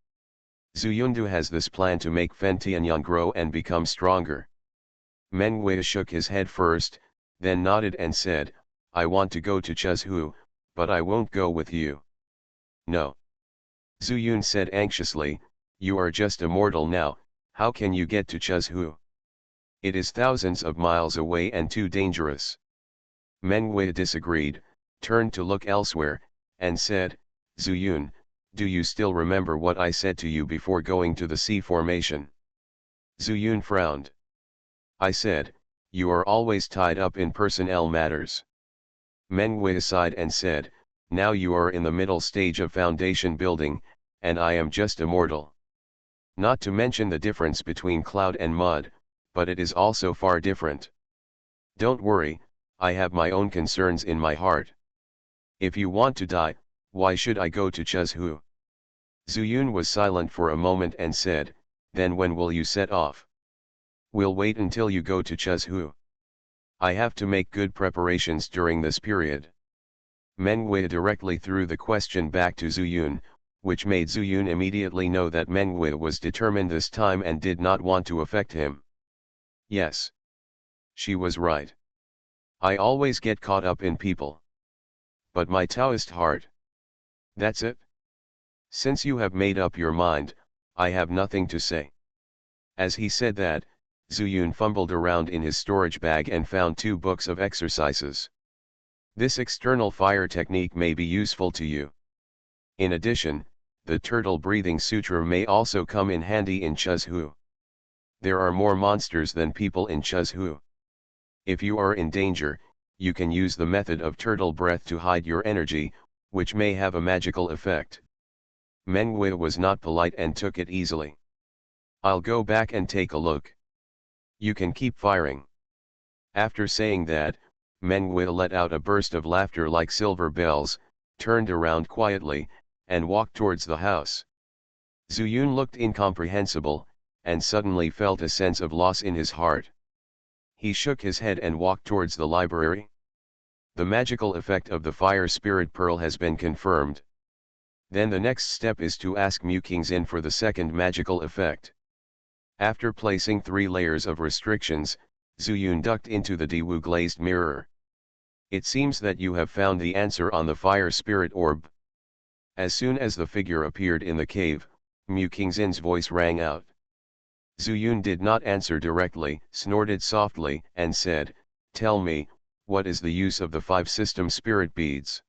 Zuyundu has this plan to make Fen Tianyang grow and become stronger. Meng Wei shook his head first, then nodded and said, I want to go to Chuzhu, but I won't go with you. No. Zuyun said anxiously, you are just a mortal now, how can you get to Chuzhu? It is thousands of miles away and too dangerous. Meng Wei disagreed, turned to look elsewhere, and said, Zuyun, do you still remember what I said to you before going to the sea formation? Zuyun frowned. I said, you are always tied up in personnel matters. Meng Wei sighed and said, now you are in the middle stage of foundation building, and I am just a mortal. Not to mention the difference between cloud and mud, but it is also far different. Don't worry, I have my own concerns in my heart. If you want to die, why should I go to Chuzhu? Zuyun was silent for a moment and said, Then when will you set off? We'll wait until you go to Chuzhu. I have to make good preparations during this period. Meng Wei directly threw the question back to Zuyun, which made Zuyun immediately know that Meng Wei was determined this time and did not want to affect him. Yes. She was right. I always get caught up in people. But my Taoist heart. That's it? Since you have made up your mind, I have nothing to say. As he said that, Zuyun fumbled around in his storage bag and found 2 books of exercises. This external fire technique may be useful to you. In addition, the Turtle Breathing Sutra may also come in handy in Chuzhu. There are more monsters than people in Chuzhu. If you are in danger, you can use the method of turtle breath to hide your energy, which may have a magical effect. Meng Wei was not polite and took it easily. I'll go back and take a look. You can keep firing. After saying that, Meng Wei let out a burst of laughter like silver bells, turned around quietly, and walked towards the house. Zuyun looked incomprehensible, and suddenly felt a sense of loss in his heart. He shook his head and walked towards the library. The magical effect of the fire spirit pearl has been confirmed. Then the next step is to ask Mu Qingxin for the second magical effect. After placing 3 layers of restrictions, Zuyun ducked into the Diwu glazed mirror. It seems that you have found the answer on the fire spirit orb. As soon as the figure appeared in the cave, Mu Qingxin's voice rang out. Zuyun did not answer directly, snorted softly, and said, "Tell me, what is the use of the 5 system spirit beads?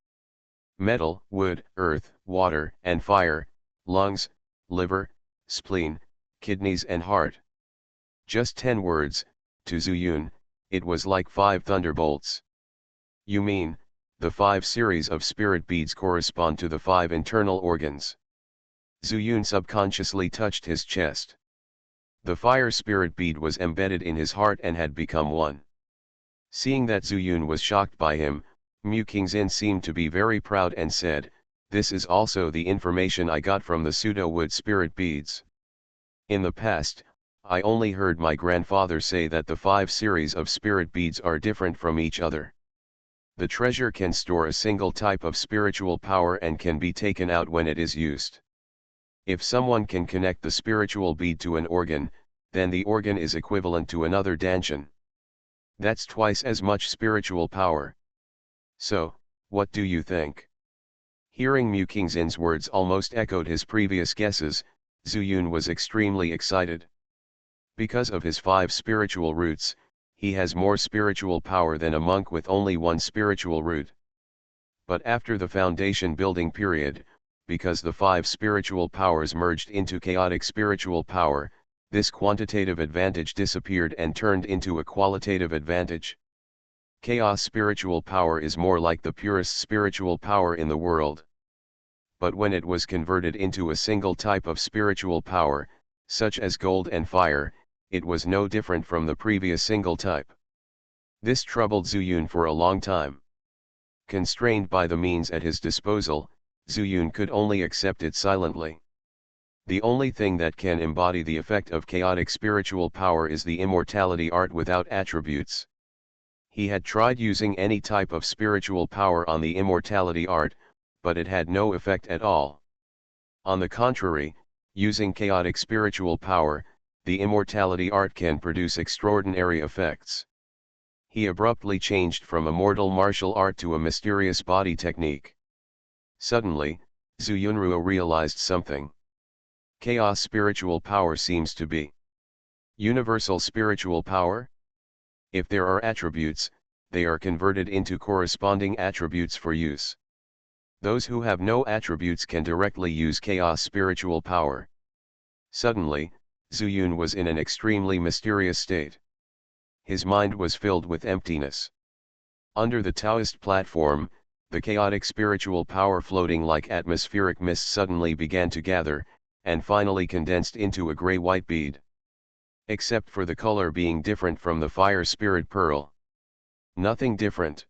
Metal, wood, earth, water, and fire, lungs, liver, spleen, kidneys and heart." Just 10 words, to Zuyun, it was like 5 thunderbolts. You mean, the 5 series of spirit beads correspond to the 5 internal organs? Zuyun subconsciously touched his chest. The fire spirit bead was embedded in his heart and had become one. Seeing that Zuyun was shocked by him, Mu Qingxin seemed to be very proud and said, "This is also the information I got from the pseudo-wood spirit beads. In the past, I only heard my grandfather say that the 5 series of spirit beads are different from each other. The treasure can store a single type of spiritual power and can be taken out when it is used. If someone can connect the spiritual bead to an organ, then the organ is equivalent to another danshan. That's twice as much spiritual power. So, what do you think?" Hearing Mu Qingxin's words almost echoed his previous guesses, Zuyun was extremely excited. Because of his 5 spiritual roots, he has more spiritual power than a monk with only 1 spiritual root. But after the foundation building period, because the 5 spiritual powers merged into chaotic spiritual power, this quantitative advantage disappeared and turned into a qualitative advantage. Chaos spiritual power is more like the purest spiritual power in the world. But when it was converted into a single type of spiritual power, such as gold and fire, it was no different from the previous single type. This troubled Zuyun for a long time. Constrained by the means at his disposal, Zuyun could only accept it silently. The only thing that can embody the effect of chaotic spiritual power is the immortality art without attributes. He had tried using any type of spiritual power on the immortality art, but it had no effect at all. On the contrary, using chaotic spiritual power, the immortality art can produce extraordinary effects. He abruptly changed from a mortal martial art to a mysterious body technique. Suddenly, Zuyunruo realized something. Chaos spiritual power seems to be universal spiritual power? If there are attributes, they are converted into corresponding attributes for use. Those who have no attributes can directly use chaos spiritual power. Suddenly, Zuyun was in an extremely mysterious state. His mind was filled with emptiness. Under the Taoist platform, the chaotic spiritual power floating like atmospheric mist suddenly began to gather, and finally condensed into a gray-white bead. Except for the color being different from the fire spirit pearl. Nothing different.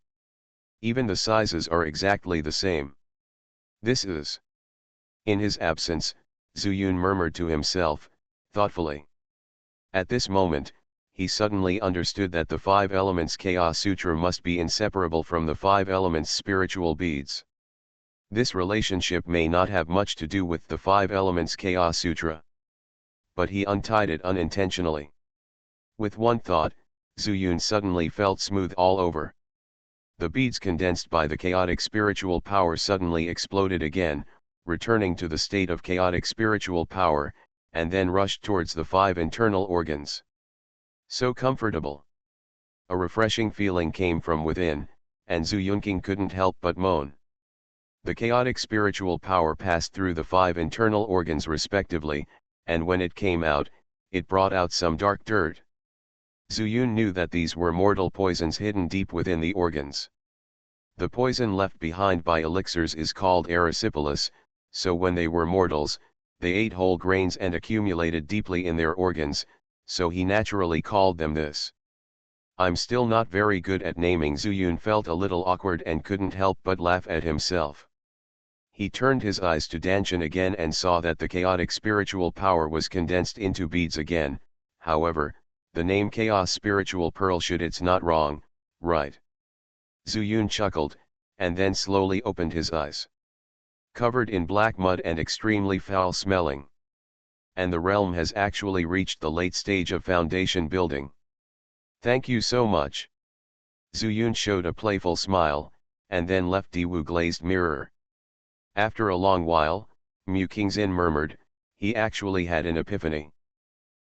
Even the sizes are exactly the same. This is. In his absence, Zuyun murmured to himself, thoughtfully. At this moment, he suddenly understood that the 5 elements Chaos Sutra must be inseparable from the 5 elements spiritual beads. This relationship may not have much to do with the 5 elements Chaos Sutra. But he untied it unintentionally. With one thought, Zuyun suddenly felt smooth all over. The beads condensed by the chaotic spiritual power suddenly exploded again, returning to the state of chaotic spiritual power, and then rushed towards the 5 internal organs. So comfortable. A refreshing feeling came from within, and Zhu Yunqing couldn't help but moan. The chaotic spiritual power passed through the 5 internal organs respectively, and when it came out, it brought out some dark dirt. Zuyun knew that these were mortal poisons hidden deep within the organs. The poison left behind by elixirs is called erysipelas, so when they were mortals, they ate whole grains and accumulated deeply in their organs, so he naturally called them this. I'm still not very good at naming. Zuyun felt a little awkward and couldn't help but laugh at himself. He turned his eyes to Danshan again and saw that the chaotic spiritual power was condensed into beads again. However, the name Chaos Spiritual Pearl should it's not wrong, right? Zuyun chuckled, and then slowly opened his eyes. Covered in black mud and extremely foul-smelling. And the realm has actually reached the late stage of foundation building. Thank you so much. Zuyun showed a playful smile, and then left Diwu glazed mirror. After a long while, Mu Qingzin murmured, he actually had an epiphany.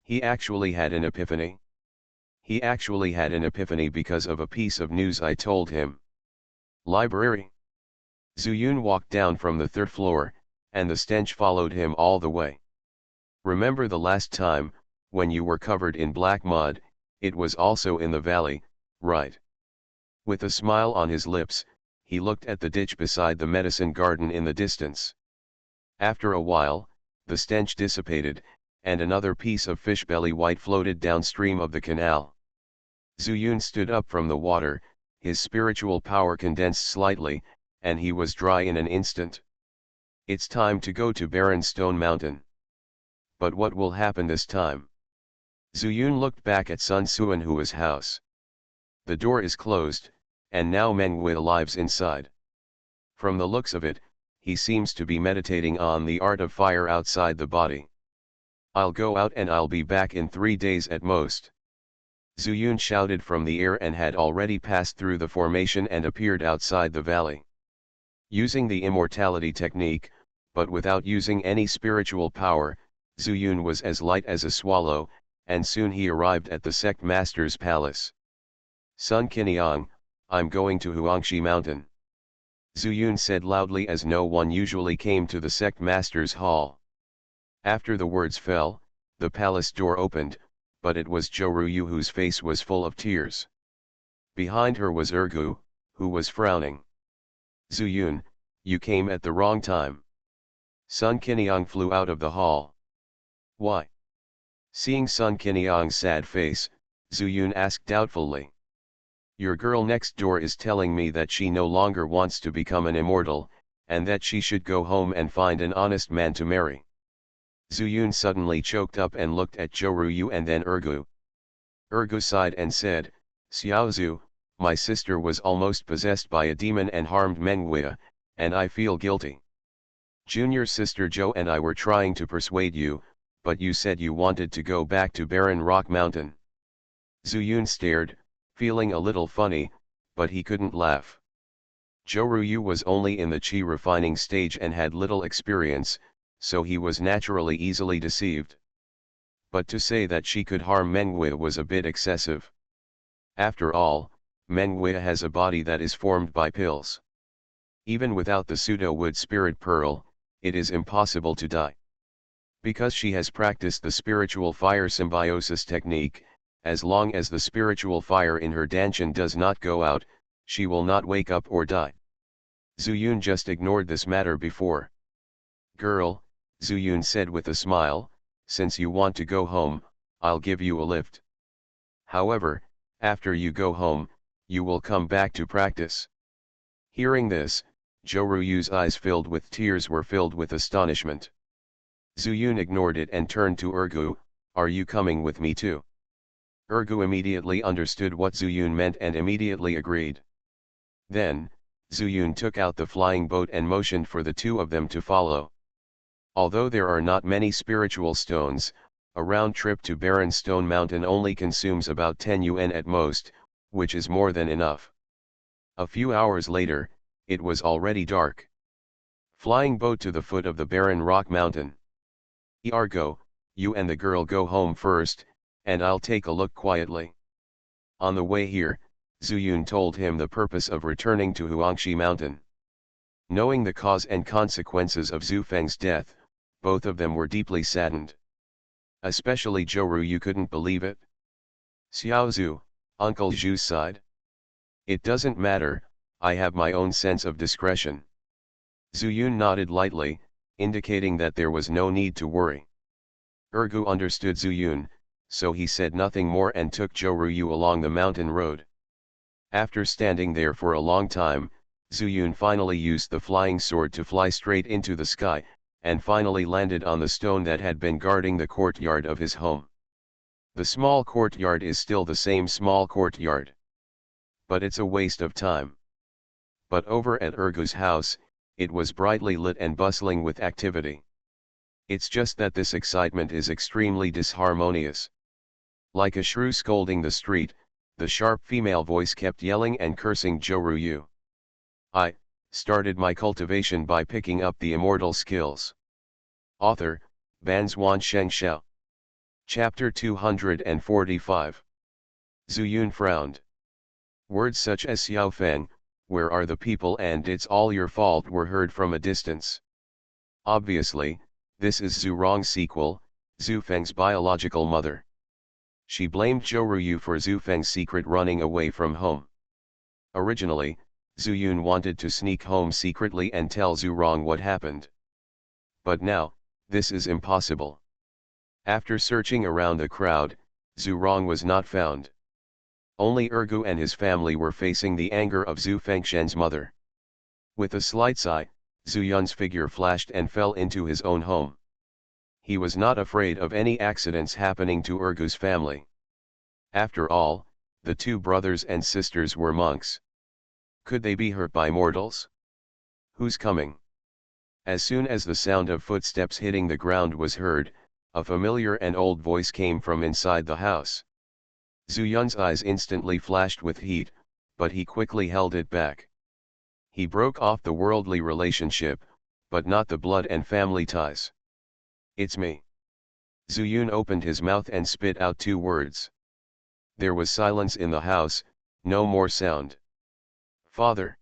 He actually had an epiphany. He actually had an epiphany because of a piece of news I told him. Library. Zuyun walked down from the 3rd floor, and the stench followed him all the way. Remember the last time, when you were covered in black mud, it was also in the valley, right? With a smile on his lips, he looked at the ditch beside the medicine garden in the distance. After a while, the stench dissipated, and another piece of fish belly white floated downstream of the canal. Zuyun stood up from the water, his spiritual power condensed slightly, and he was dry in an instant. It's time to go to Barren Stone Mountain. But what will happen this time? Zuyun looked back at Sun Suanhua's house. The door is closed, and now Menghui lives inside. From the looks of it, he seems to be meditating on the art of fire outside the body. I'll go out and I'll be back in 3 days at most. Zuyun shouted from the air and had already passed through the formation and appeared outside the valley. Using the immortality technique, but without using any spiritual power, Zuyun was as light as a swallow, and soon he arrived at the sect master's palace. Sun Qiniang, I'm going to Huangshi Mountain. Zuyun said loudly as no one usually came to the sect master's hall. After the words fell, the palace door opened, but it was Zhou Ruyu whose face was full of tears. Behind her was Ergu, who was frowning. Zuyun, you came at the wrong time. Sun Qiniang flew out of the hall. Why? Seeing Sun Qiniang's sad face, Zuyun asked doubtfully. Your girl next door is telling me that she no longer wants to become an immortal, and that she should go home and find an honest man to marry. Zuyun suddenly choked up and looked at Zhou Ruyu and then Ergu. Ergu sighed and said, Xiaozu, my sister was almost possessed by a demon and harmed Menghui, and I feel guilty. Junior sister Zhou and I were trying to persuade you, but you said you wanted to go back to Barren Rock Mountain. Zuyun stared, feeling a little funny, but he couldn't laugh. Zhou Ruyu was only in the qi refining stage and had little experience, so he was naturally easily deceived. But to say that she could harm Menghui was a bit excessive. After all, Menghui has a body that is formed by pills. Even without the pseudo-wood spirit pearl, it is impossible to die. Because she has practiced the spiritual fire symbiosis technique, as long as the spiritual fire in her danshan does not go out, she will not wake up or die. Zuyun just ignored this matter before. Girl, Zuyun said with a smile, since you want to go home, I'll give you a lift. However, after you go home, you will come back to practice. Hearing this, Zhou Ruyu's eyes filled with tears were filled with astonishment. Zuyun ignored it and turned to Ergu, Are you coming with me too? Ergu immediately understood what Zuyun meant and immediately agreed. Then, Zuyun took out the flying boat and motioned for the two of them to follow. Although there are not many spiritual stones, a round trip to Barren Stone Mountain only consumes about 10 yuan at most, which is more than enough. A few hours later, it was already dark. Flying boat to the foot of the barren rock mountain. Argo, you and the girl go home first, and I'll take a look quietly. On the way here, Zuyun told him the purpose of returning to Huangshi Mountain. Knowing the cause and consequences of Zhu Feng's death, both of them were deeply saddened. Especially Zhou Ruyu couldn't believe it. Xiao Zhu, Uncle Zhu sighed. It doesn't matter, I have my own sense of discretion. Zuyun nodded lightly, indicating that there was no need to worry. Ergu understood Zuyun, so he said nothing more and took Zhou Ruyu along the mountain road. After standing there for a long time, Zuyun finally used the flying sword to fly straight into the sky, and finally landed on the stone that had been guarding the courtyard of his home. The small courtyard is still the same small courtyard. But it's a waste of time. But over at Ergu's house, it was brightly lit and bustling with activity. It's just that this excitement is extremely disharmonious. Like a shrew scolding the street, the sharp female voice kept yelling and cursing Zhou Ruyu. I started my cultivation by picking up the immortal skills. Author, Banzuan Xianxia. Chapter 245. Zuyun frowned. Words such as Xiao Feng, where are the people and it's all your fault were heard from a distance. Obviously, this is Zhu Rong's sequel, Zhu Feng's biological mother. She blamed Zhou Ruyu for Zhu Feng's secret running away from home. Originally, Zuyun wanted to sneak home secretly and tell Zhu Rong what happened. But now, this is impossible. After searching around the crowd, Zhu Rong was not found. Only Ergu and his family were facing the anger of Zhu Fengshen's mother. With a slight sigh, Zhu Yun's figure flashed and fell into his own home. He was not afraid of any accidents happening to Ergu's family. After all, the two brothers and sisters were monks. Could they be hurt by mortals? Who's coming? As soon as the sound of footsteps hitting the ground was heard, a familiar and old voice came from inside the house. Zhu Yun's eyes instantly flashed with heat, but he quickly held it back. He broke off the worldly relationship, but not the blood and family ties. It's me. Zhu Yun opened his mouth and spit out two words. There was silence in the house, no more sound. Father!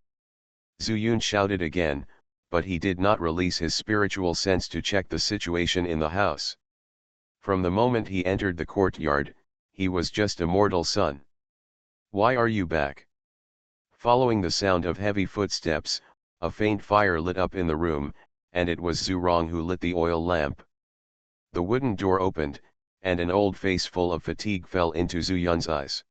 Zhu Yun shouted again, but he did not release his spiritual sense to check the situation in the house. From the moment he entered the courtyard, he was just a mortal son. Why are you back? Following the sound of heavy footsteps, a faint fire lit up in the room, and it was Zhu Rong who lit the oil lamp. The wooden door opened, and an old face full of fatigue fell into Zhu Yun's eyes.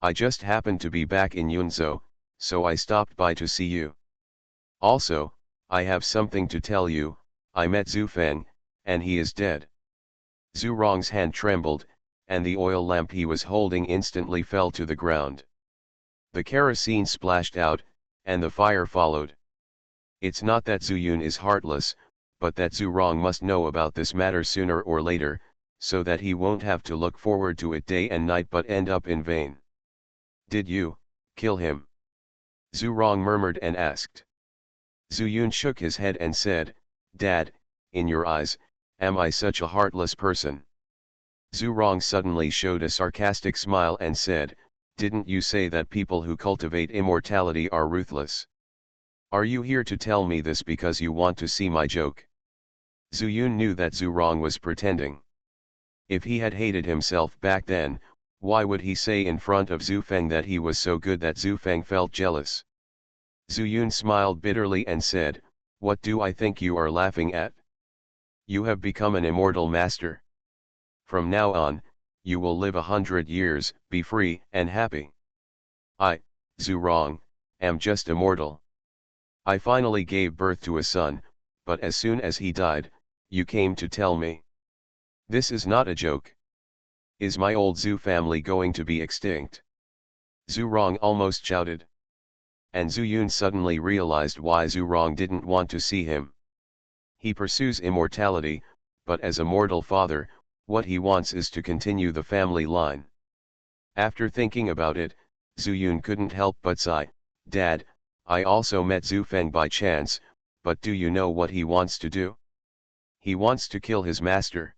I just happened to be back in Yunzhou, so I stopped by to see you. Also, I have something to tell you, I met Zhu Feng, and he is dead. Zhu Rong's hand trembled, and the oil lamp he was holding instantly fell to the ground. The kerosene splashed out, and the fire followed. It's not that Zhu Yun is heartless, but that Zhu Rong must know about this matter sooner or later, so that he won't have to look forward to it day and night but end up in vain. Did you kill him? Zhu Rong murmured and asked. Zhu Yun shook his head and said, Dad, in your eyes, am I such a heartless person? Zhu Rong suddenly showed a sarcastic smile and said, Didn't you say that people who cultivate immortality are ruthless? Are you here to tell me this because you want to see my joke? Zhu Yun knew that Zhu Rong was pretending. If he had hated himself back then, why would he say in front of Zhu Feng that he was so good that Zhu Feng felt jealous? Zhu Yun smiled bitterly and said, What do I think you are laughing at? You have become an immortal master. From now on, you will live 100 years, be free and happy. I, Zhu Rong, am just a mortal. I finally gave birth to a son, but as soon as he died, you came to tell me. This is not a joke. Is my old Zhu family going to be extinct? Zhu Rong almost shouted. And Zhu Yun suddenly realized why Zhu Rong didn't want to see him. He pursues immortality, but as a mortal father, what he wants is to continue the family line. After thinking about it, Zhu Yun couldn't help but sigh. Dad, I also met Zhu Feng by chance, but do you know what he wants to do? He wants to kill his master.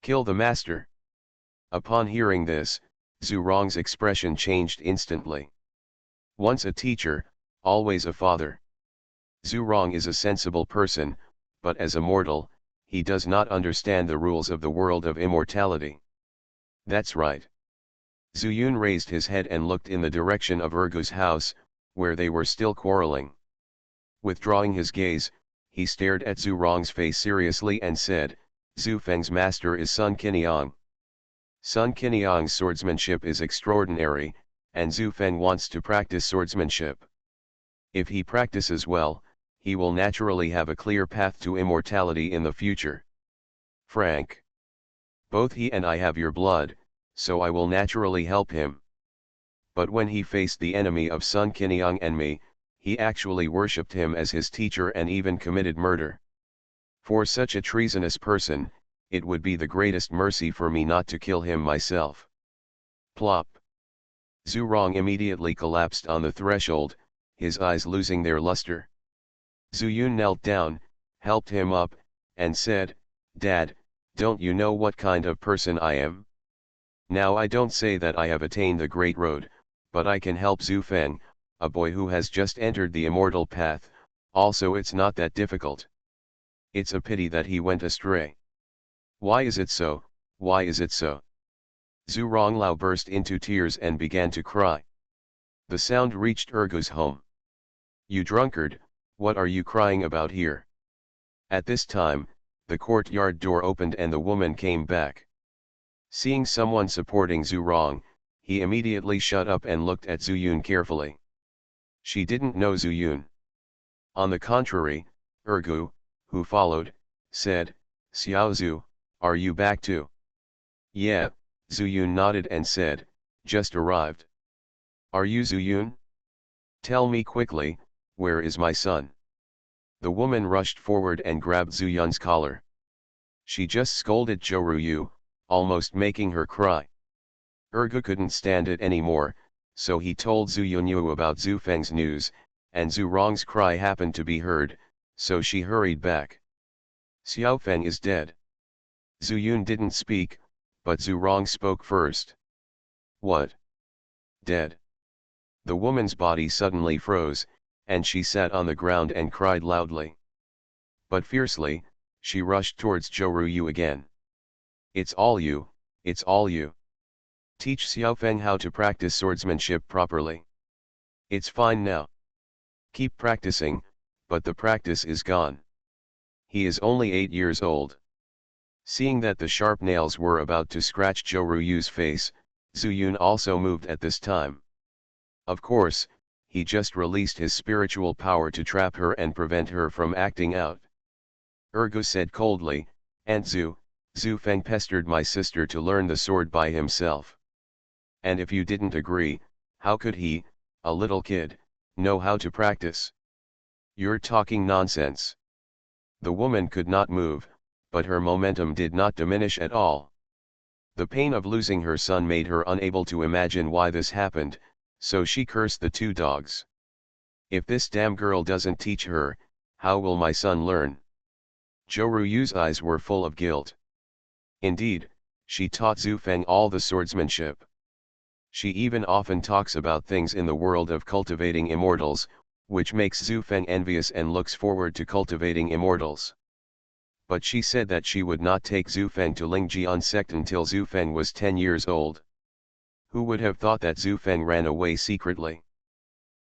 Kill the master. Upon hearing this, Zhu Rong's expression changed instantly. Once a teacher, always a father. Zhu Rong is a sensible person, but as a mortal, he does not understand the rules of the world of immortality. That's right. Zhu Yun raised his head and looked in the direction of Ergu's house, where they were still quarreling. Withdrawing his gaze, he stared at Zhu Rong's face seriously and said, Zhu Feng's master is Sun Qiniang. Sun Qiniang's swordsmanship is extraordinary, and Zhu Feng wants to practice swordsmanship. If he practices well, he will naturally have a clear path to immortality in the future. Frank. Both he and I have your blood, so I will naturally help him. But when he faced the enemy of Sun Qiniang and me, he actually worshipped him as his teacher and even committed murder. For such a treasonous person, it would be the greatest mercy for me not to kill him myself. Plop. Zhu Rong immediately collapsed on the threshold, his eyes losing their luster. Zhu Yun knelt down, helped him up, and said, Dad, don't you know what kind of person I am? Now I don't say that I have attained the great road, but I can help Zhu Feng, a boy who has just entered the immortal path, also it's not that difficult. It's a pity that he went astray. Why is it so, why is it so? Zhu Ronglao burst into tears and began to cry. The sound reached Ergu's home. You drunkard, what are you crying about here? At this time, the courtyard door opened and the woman came back. Seeing someone supporting Zhu Rong, he immediately shut up and looked at Zhu Yun carefully. She didn't know Zhu Yun. On the contrary, Ergu, who followed, said, Xiao Zhu, are you back too? Yeah, Zhu Yun nodded and said, just arrived. Are you Zhu Yun? Tell me quickly, where is my son? The woman rushed forward and grabbed Zhu Yun's collar. She just scolded Zhou Ruyu, almost making her cry. Ergu couldn't stand it anymore, so he told Zhu Yunyu about Zhu Feng's news, and Zhu Rong's cry happened to be heard, so she hurried back. Xiao Feng is dead. Zhu Yun didn't speak, but Zhu Rong spoke first. What? Dead? The woman's body suddenly froze, and she sat on the ground and cried loudly. But fiercely, she rushed towards Zhou Ruyu again. It's all you, it's all you. Teach Xiao Feng how to practice swordsmanship properly. It's fine now. Keep practicing, but the practice is gone. He is only 8 years old. Seeing that the sharp nails were about to scratch Zhou Ruyu's face, Zhu Yun also moved at this time. Of course, he just released his spiritual power to trap her and prevent her from acting out. Ergu said coldly, Aunt Zhu, Zhu Feng pestered my sister to learn the sword by himself. And if you didn't agree, how could he, a little kid, know how to practice? You're talking nonsense. The woman could not move, but her momentum did not diminish at all. The pain of losing her son made her unable to imagine why this happened, so she cursed the two dogs. If this damn girl doesn't teach her, how will my son learn? Zhou Ruyu's eyes were full of guilt. Indeed, she taught Zhu Feng all the swordsmanship. She even often talks about things in the world of cultivating immortals, which makes Zhu Feng envious and looks forward to cultivating immortals. But she said that she would not take Zhu Feng to Lingjian sect until Zhu Feng was 10 years old. Who would have thought that Zhu Feng ran away secretly?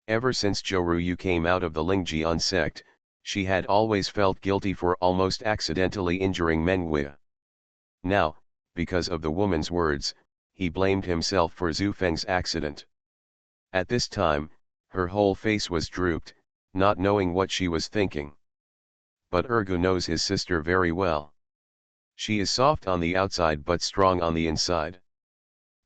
Ever since Zhou Ruyu came out of the Lingjian sect, she had always felt guilty for almost accidentally injuring Menghui. Now, because of the woman's words, he blamed himself for Zhu Feng's accident. At this time, her whole face was drooped, not knowing what she was thinking. But Ergu knows his sister very well. She is soft on the outside but strong on the inside.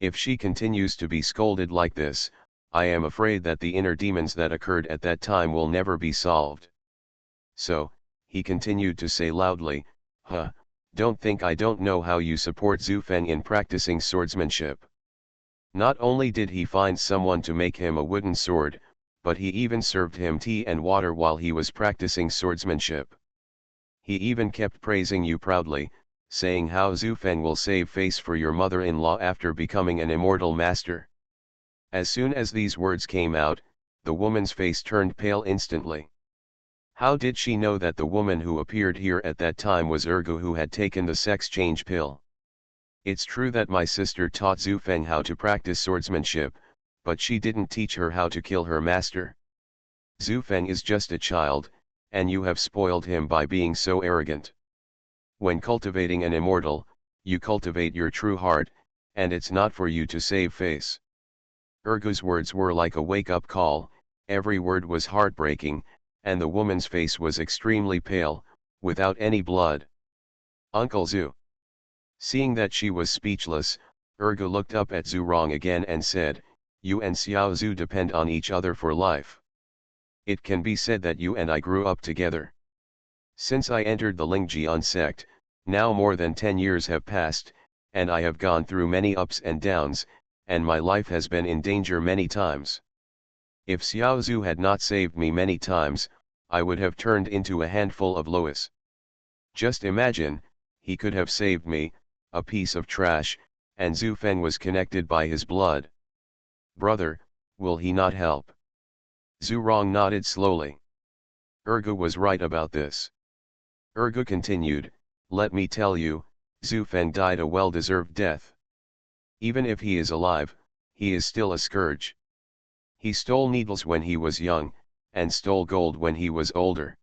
If she continues to be scolded like this, I am afraid that the inner demons that occurred at that time will never be solved. So, he continued to say loudly, huh, don't think I don't know how you support Zhu Feng in practicing swordsmanship. Not only did he find someone to make him a wooden sword, but he even served him tea and water while he was practicing swordsmanship. He even kept praising you proudly, saying how Zhu Feng will save face for your mother-in-law after becoming an immortal master. As soon as these words came out, the woman's face turned pale instantly. How did she know that the woman who appeared here at that time was Ergu, who had taken the sex change pill? It's true that my sister taught Zhu Feng how to practice swordsmanship, but she didn't teach her how to kill her master. Zhu Feng is just a child, and you have spoiled him by being so arrogant. When cultivating an immortal, you cultivate your true heart, and it's not for you to save face. Ergu's words were like a wake-up call, every word was heartbreaking, and the woman's face was extremely pale, without any blood. Uncle Zhu. Seeing that she was speechless, Ergu looked up at Zhu Rong again and said, you and Xiao Zhu depend on each other for life. It can be said that you and I grew up together. Since I entered the Lingjian sect, now more than 10 years have passed, and I have gone through many ups and downs, and my life has been in danger many times. If Xiao Zhu had not saved me many times, I would have turned into a handful of loess. Just imagine, he could have saved me, a piece of trash, and Zhu Feng was connected by his blood. Brother, will he not help? Zhu Rong nodded slowly. Ergu was right about this. Ergu continued, let me tell you, Zhu Feng died a well-deserved death. Even if he is alive, he is still a scourge. He stole needles when he was young, and stole gold when he was older.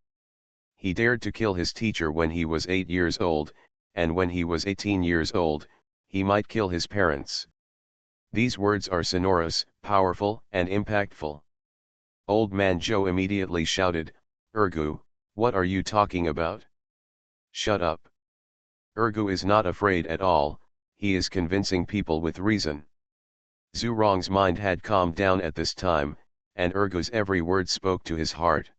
He dared to kill his teacher when he was 8 years old, and when he was 18 years old, he might kill his parents. These words are sonorous, powerful, and impactful. Old man Zhou immediately shouted, Ergu, what are you talking about? Shut up. Ergu is not afraid at all, he is convincing people with reason. Zhu Rong's mind had calmed down at this time, and Ergu's every word spoke to his heart.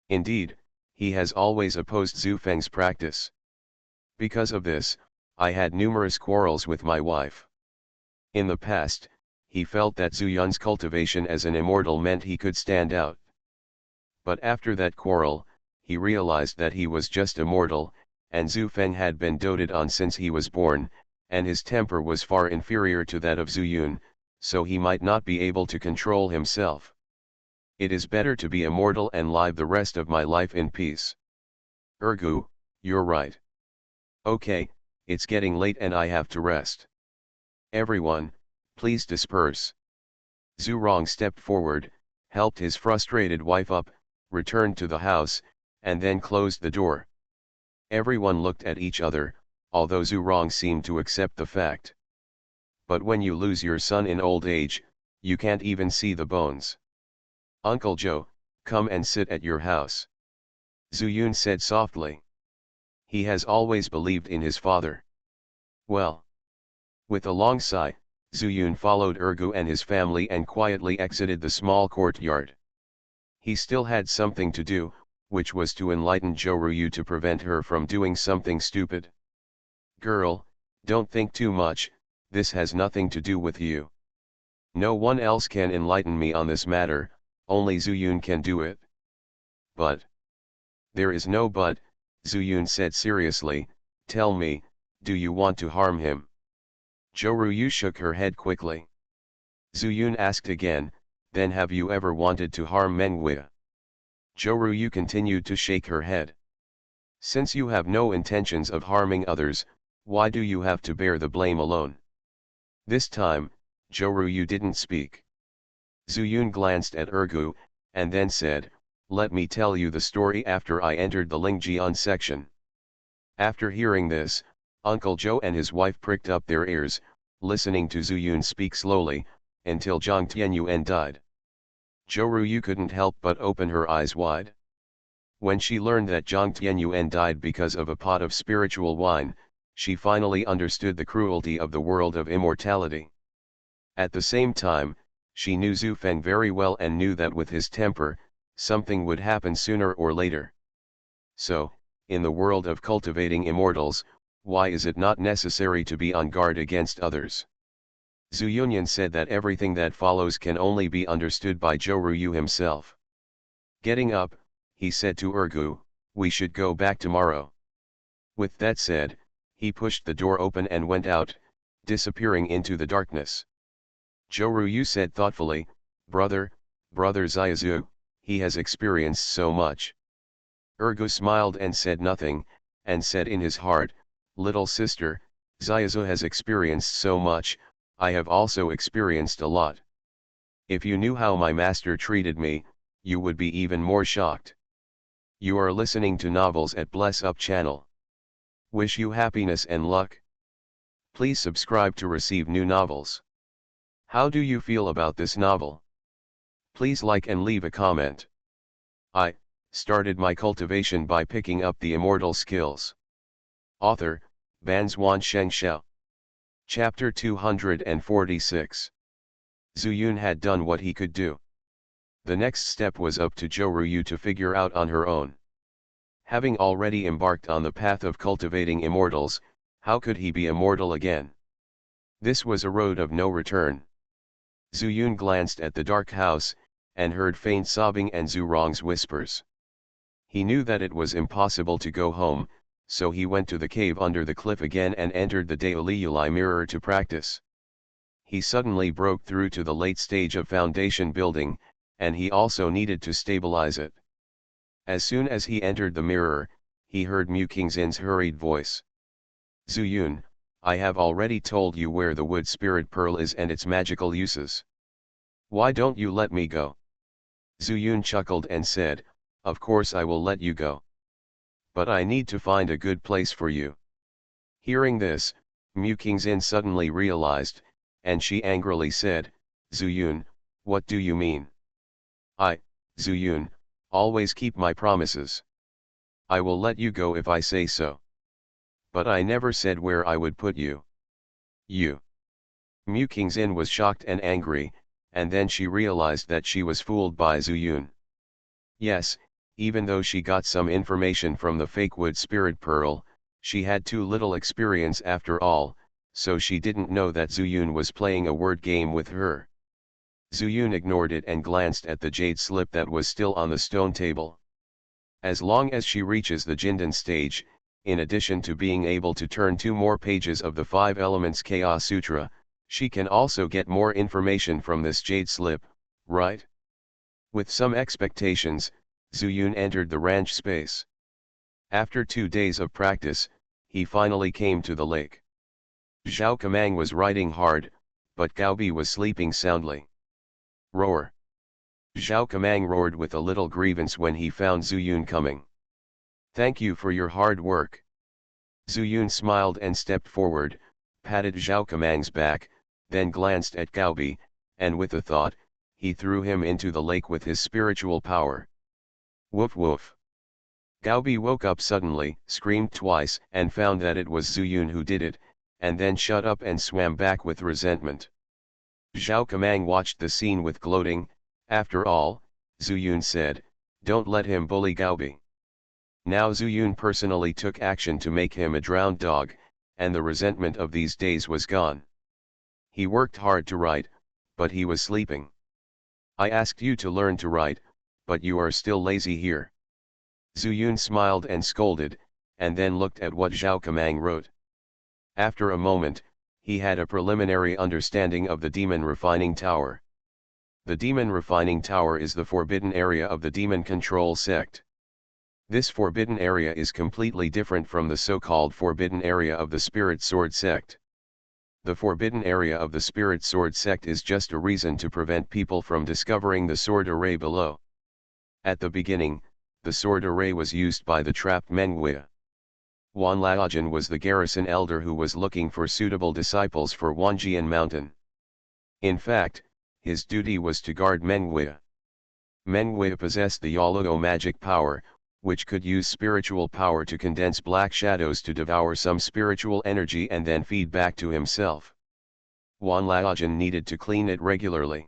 Indeed, he has always opposed Zhu Feng's practice. Because of this, I had numerous quarrels with my wife. In the past, he felt that Zhu Yun's cultivation as an immortal meant he could stand out. But after that quarrel, he realized that he was just a mortal, and Zhu Feng had been doted on since he was born, and his temper was far inferior to that of Zhu Yun, so he might not be able to control himself. It is better to be immortal and live the rest of my life in peace. Ergu, you're right. Okay, it's getting late and I have to rest. Everyone, please disperse. Zhu Rong stepped forward, helped his frustrated wife up, returned to the house, and then closed the door. Everyone looked at each other, although Zhu Rong seemed to accept the fact. But when you lose your son in old age, you can't even see the bones. Uncle Zhou, come and sit at your house. Zhu Yun said softly. He has always believed in his father. Well. With a long sigh, Zhu Yun followed Ergu and his family and quietly exited the small courtyard. He still had something to do, which was to enlighten Zhou Ruyu to prevent her from doing something stupid. Girl, don't think too much, this has nothing to do with you. No one else can enlighten me on this matter, only Zhu Yun can do it. But. There is no but, Zhu Yun said seriously, tell me, do you want to harm him? Zhou Ruyu shook her head quickly. Zhu Yun asked again, then have you ever wanted to harm Mengwei? Zhou Ruyu continued to shake her head. Since you have no intentions of harming others, why do you have to bear the blame alone? This time, Zhou Ruyu didn't speak. Zhu Yun glanced at Ergu, and then said, let me tell you the story after I entered the Lingjian section. After hearing this, Uncle Zhou and his wife pricked up their ears, listening to Zhu Yun speak slowly, until Zhang Tianyuan died. Zhou Ruyu couldn't help but open her eyes wide. When she learned that Zhang Tianyuan died because of a pot of spiritual wine, she finally understood the cruelty of the world of immortality. At the same time, she knew Zhu Feng very well and knew that with his temper, something would happen sooner or later. So, in the world of cultivating immortals, why is it not necessary to be on guard against others? Zhu Yunyan said that everything that follows can only be understood by Zhou Ruyu himself. Getting up, he said to Ergu, "We should go back tomorrow." With that said, he pushed the door open and went out, disappearing into the darkness. Zhou Ruyu said thoughtfully, brother Xiaozu, he has experienced so much." Ergu smiled and said nothing, and said in his heart, "Little sister, Xiaozu has experienced so much, I have also experienced a lot. If you knew how my master treated me, you would be even more shocked." You are listening to Novels at Bless Up channel. Wish you happiness and luck. Please subscribe to receive new novels. How do you feel about this novel? Please like and leave a comment. I started my cultivation by picking up the immortal skills. Author, Banzuan Xianxia. Chapter 246. Zhu Yun had done what he could do. The next step was up to Zhou Ruyu to figure out on her own. Having already embarked on the path of cultivating immortals, how could he be immortal again? This was a road of no return. Zhu Yun glanced at the dark house, and heard faint sobbing and Zhu Rong's whispers. He knew that it was impossible to go home, so he went to the cave under the cliff again and entered the Daoliuli mirror to practice. He suddenly broke through to the late stage of foundation building, and he also needed to stabilize it. As soon as he entered the mirror, he heard Mu Qingxin's hurried voice. "Zhu Yun, I have already told you where the wood spirit pearl is and its magical uses. Why don't you let me go?" Zhu Yun chuckled and said, "Of course I will let you go. But I need to find a good place for you." Hearing this, Mu Qingxin suddenly realized, and she angrily said, "Zhu Yun, what do you mean? I, Zhu Yun, always keep my promises. I will let you go if I say so. But I never said where I would put you." "You." Mu Qingxin was shocked and angry, and then she realized that she was fooled by Zhu Yun. Yes, even though she got some information from the fake wood spirit pearl, she had too little experience after all, so she didn't know that Zhu Yun was playing a word game with her. Zhu Yun ignored it and glanced at the jade slip that was still on the stone table. As long as she reaches the Jindan stage, in addition to being able to turn 2 more pages of the 5 Elements Chaos Sutra, she can also get more information from this jade slip, right? With some expectations, Zhu Yun entered the ranch space. After 2 days of practice, he finally came to the lake. Zhao Kamang was riding hard, but Gaobi was sleeping soundly. Roar! Zhao Kamang roared with a little grievance when he found Zhu Yun coming. "Thank you for your hard work." Zhu Yun smiled and stepped forward, patted Zhao Kamang's back, then glanced at Gaobi, and with a thought, he threw him into the lake with his spiritual power. Woof woof! Gaobi woke up suddenly, screamed twice, and found that it was Zhu Yun who did it, and then shut up and swam back with resentment. Zhao Kamang watched the scene with gloating. After all, Zhu Yun said, "Don't let him bully Gaobi." Now Zhu Yun personally took action to make him a drowned dog, and the resentment of these days was gone. He worked hard to write, but he was sleeping. "I asked you to learn to write, but you are still lazy here." Zhu Yun smiled and scolded, and then looked at what Zhao Kamang wrote. After a moment, he had a preliminary understanding of the Demon Refining Tower. The Demon Refining Tower is the forbidden area of the Demon Control sect. This forbidden area is completely different from the so-called forbidden area of the Spirit Sword sect. The forbidden area of the Spirit Sword sect is just a reason to prevent people from discovering the sword array below. At the beginning, the sword array was used by the trapped Mengwei. Wan Laojin was the garrison elder who was looking for suitable disciples for Wanjian Mountain. In fact, his duty was to guard Mengwei. Mengwei possessed the Yaluo magic power, which could use spiritual power to condense black shadows to devour some spiritual energy and then feed back to himself. Wan Laojian needed to clean it regularly.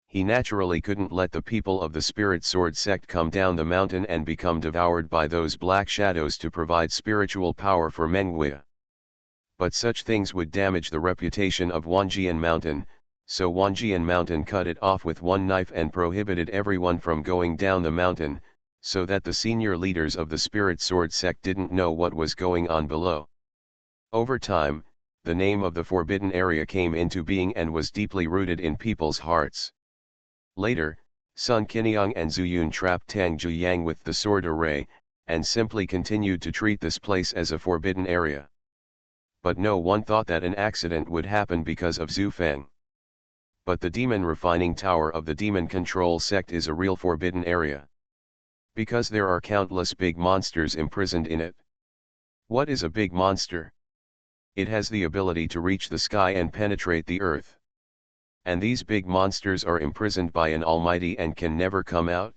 He naturally couldn't let the people of the Spirit Sword sect come down the mountain and become devoured by those black shadows to provide spiritual power for Mengwei. But such things would damage the reputation of Wanjian Mountain, so Wanjian Mountain cut it off with one knife and prohibited everyone from going down the mountain, so that the senior leaders of the Spirit Sword sect didn't know what was going on below. Over time, the name of the forbidden area came into being and was deeply rooted in people's hearts. Later, Sun Qiniang and Zuyun trapped Tang Zhuyang with the sword array, and simply continued to treat this place as a forbidden area. But no one thought that an accident would happen because of Zhu Feng. But the demon refining tower of the demon control sect is a real forbidden area. Because there are countless big monsters imprisoned in it. What is a big monster? It has the ability to reach the sky and penetrate the earth. And these big monsters are imprisoned by an almighty and can never come out.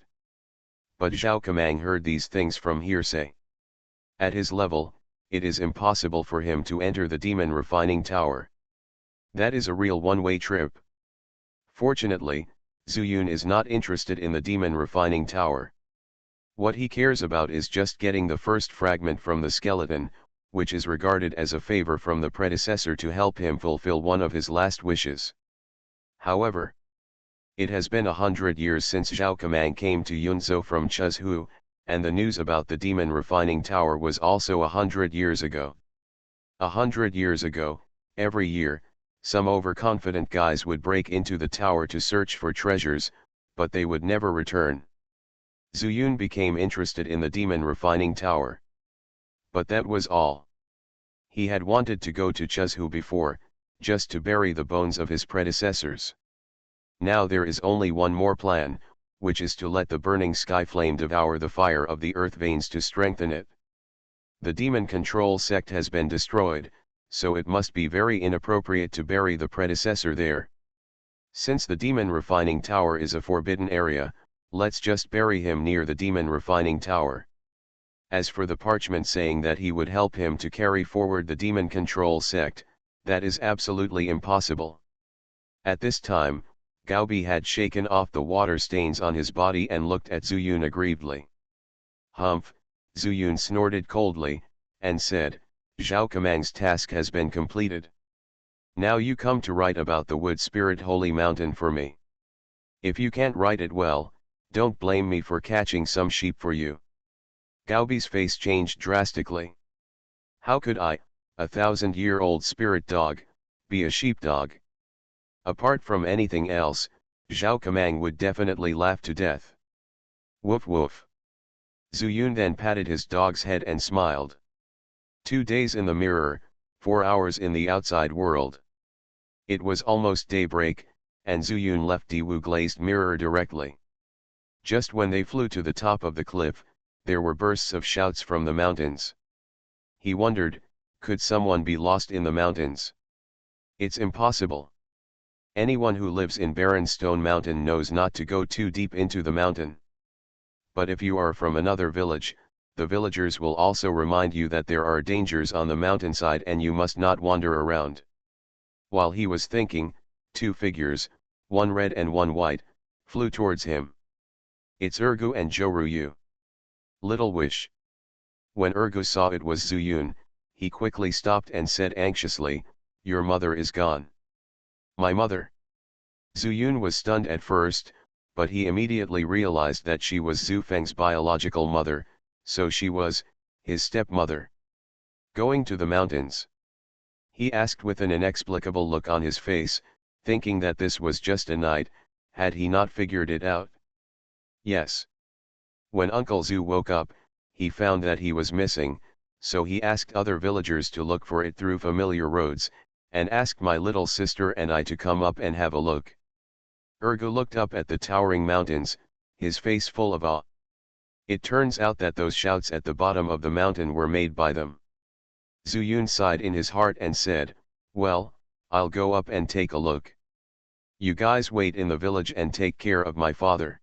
But Zhao Kamang heard these things from hearsay. At his level, it is impossible for him to enter the demon refining tower. That is a real one-way trip. Fortunately, Zuyun is not interested in the demon refining tower. What he cares about is just getting the first fragment from the skeleton, which is regarded as a favor from the predecessor to help him fulfill one of his last wishes. However, it has been 100 years since Zhao Kamang came to Yunzhou from Chuzhou, and the news about the demon refining tower was also 100 years ago. 100 years ago, every year, some overconfident guys would break into the tower to search for treasures, but they would never return. Zuyun became interested in the demon refining tower. But that was all. He had wanted to go to Chuzhou before, just to bury the bones of his predecessors. Now there is only one more plan, which is to let the burning sky flame devour the fire of the earth veins to strengthen it. The demon control sect has been destroyed, so it must be very inappropriate to bury the predecessor there. Since the demon refining tower is a forbidden area, let's just bury him near the demon refining tower. As for the parchment saying that he would help him to carry forward the demon control sect, that is absolutely impossible. At this time, Gaobi had shaken off the water stains on his body and looked at Zuyun aggrievedly. Humph, Zuyun snorted coldly, and said, Zhao Kamang's task has been completed. Now you come to write about the wood spirit holy mountain for me. If you can't write it well, don't blame me for catching some sheep for you. Gaobi's face changed drastically. How could I, a 1,000-year-old spirit dog, be a sheepdog? Apart from anything else, Zhao Kamang would definitely laugh to death. Woof woof. Zuyun then patted his dog's head and smiled. 2 days in the mirror, 4 hours in the outside world. It was almost daybreak, and Zuyun left Diwu glazed mirror directly. Just when they flew to the top of the cliff, there were bursts of shouts from the mountains. He wondered, could someone be lost in the mountains? It's impossible. Anyone who lives in barren stone mountain knows not to go too deep into the mountain. But if you are from another village, the villagers will also remind you that there are dangers on the mountainside and you must not wander around. While he was thinking, 2 figures, one red and one white, flew towards him. It's Ergu and Zhouruyu. Little Wish. When Ergu saw it was Zuyun, he quickly stopped and said anxiously, your mother is gone. My mother? Zuyun was stunned at first, but he immediately realized that she was Zhu Feng's biological mother, so she was his stepmother. Going to the mountains? He asked with an inexplicable look on his face, thinking that this was just a night, had he not figured it out? Yes. When Uncle Zhu woke up, he found that he was missing, so he asked other villagers to look for it through familiar roads, and asked my little sister and I to come up and have a look. Ergu looked up at the towering mountains, his face full of awe. It turns out that those shouts at the bottom of the mountain were made by them. Zuyun sighed in his heart and said, well, I'll go up and take a look. You guys wait in the village and take care of my father.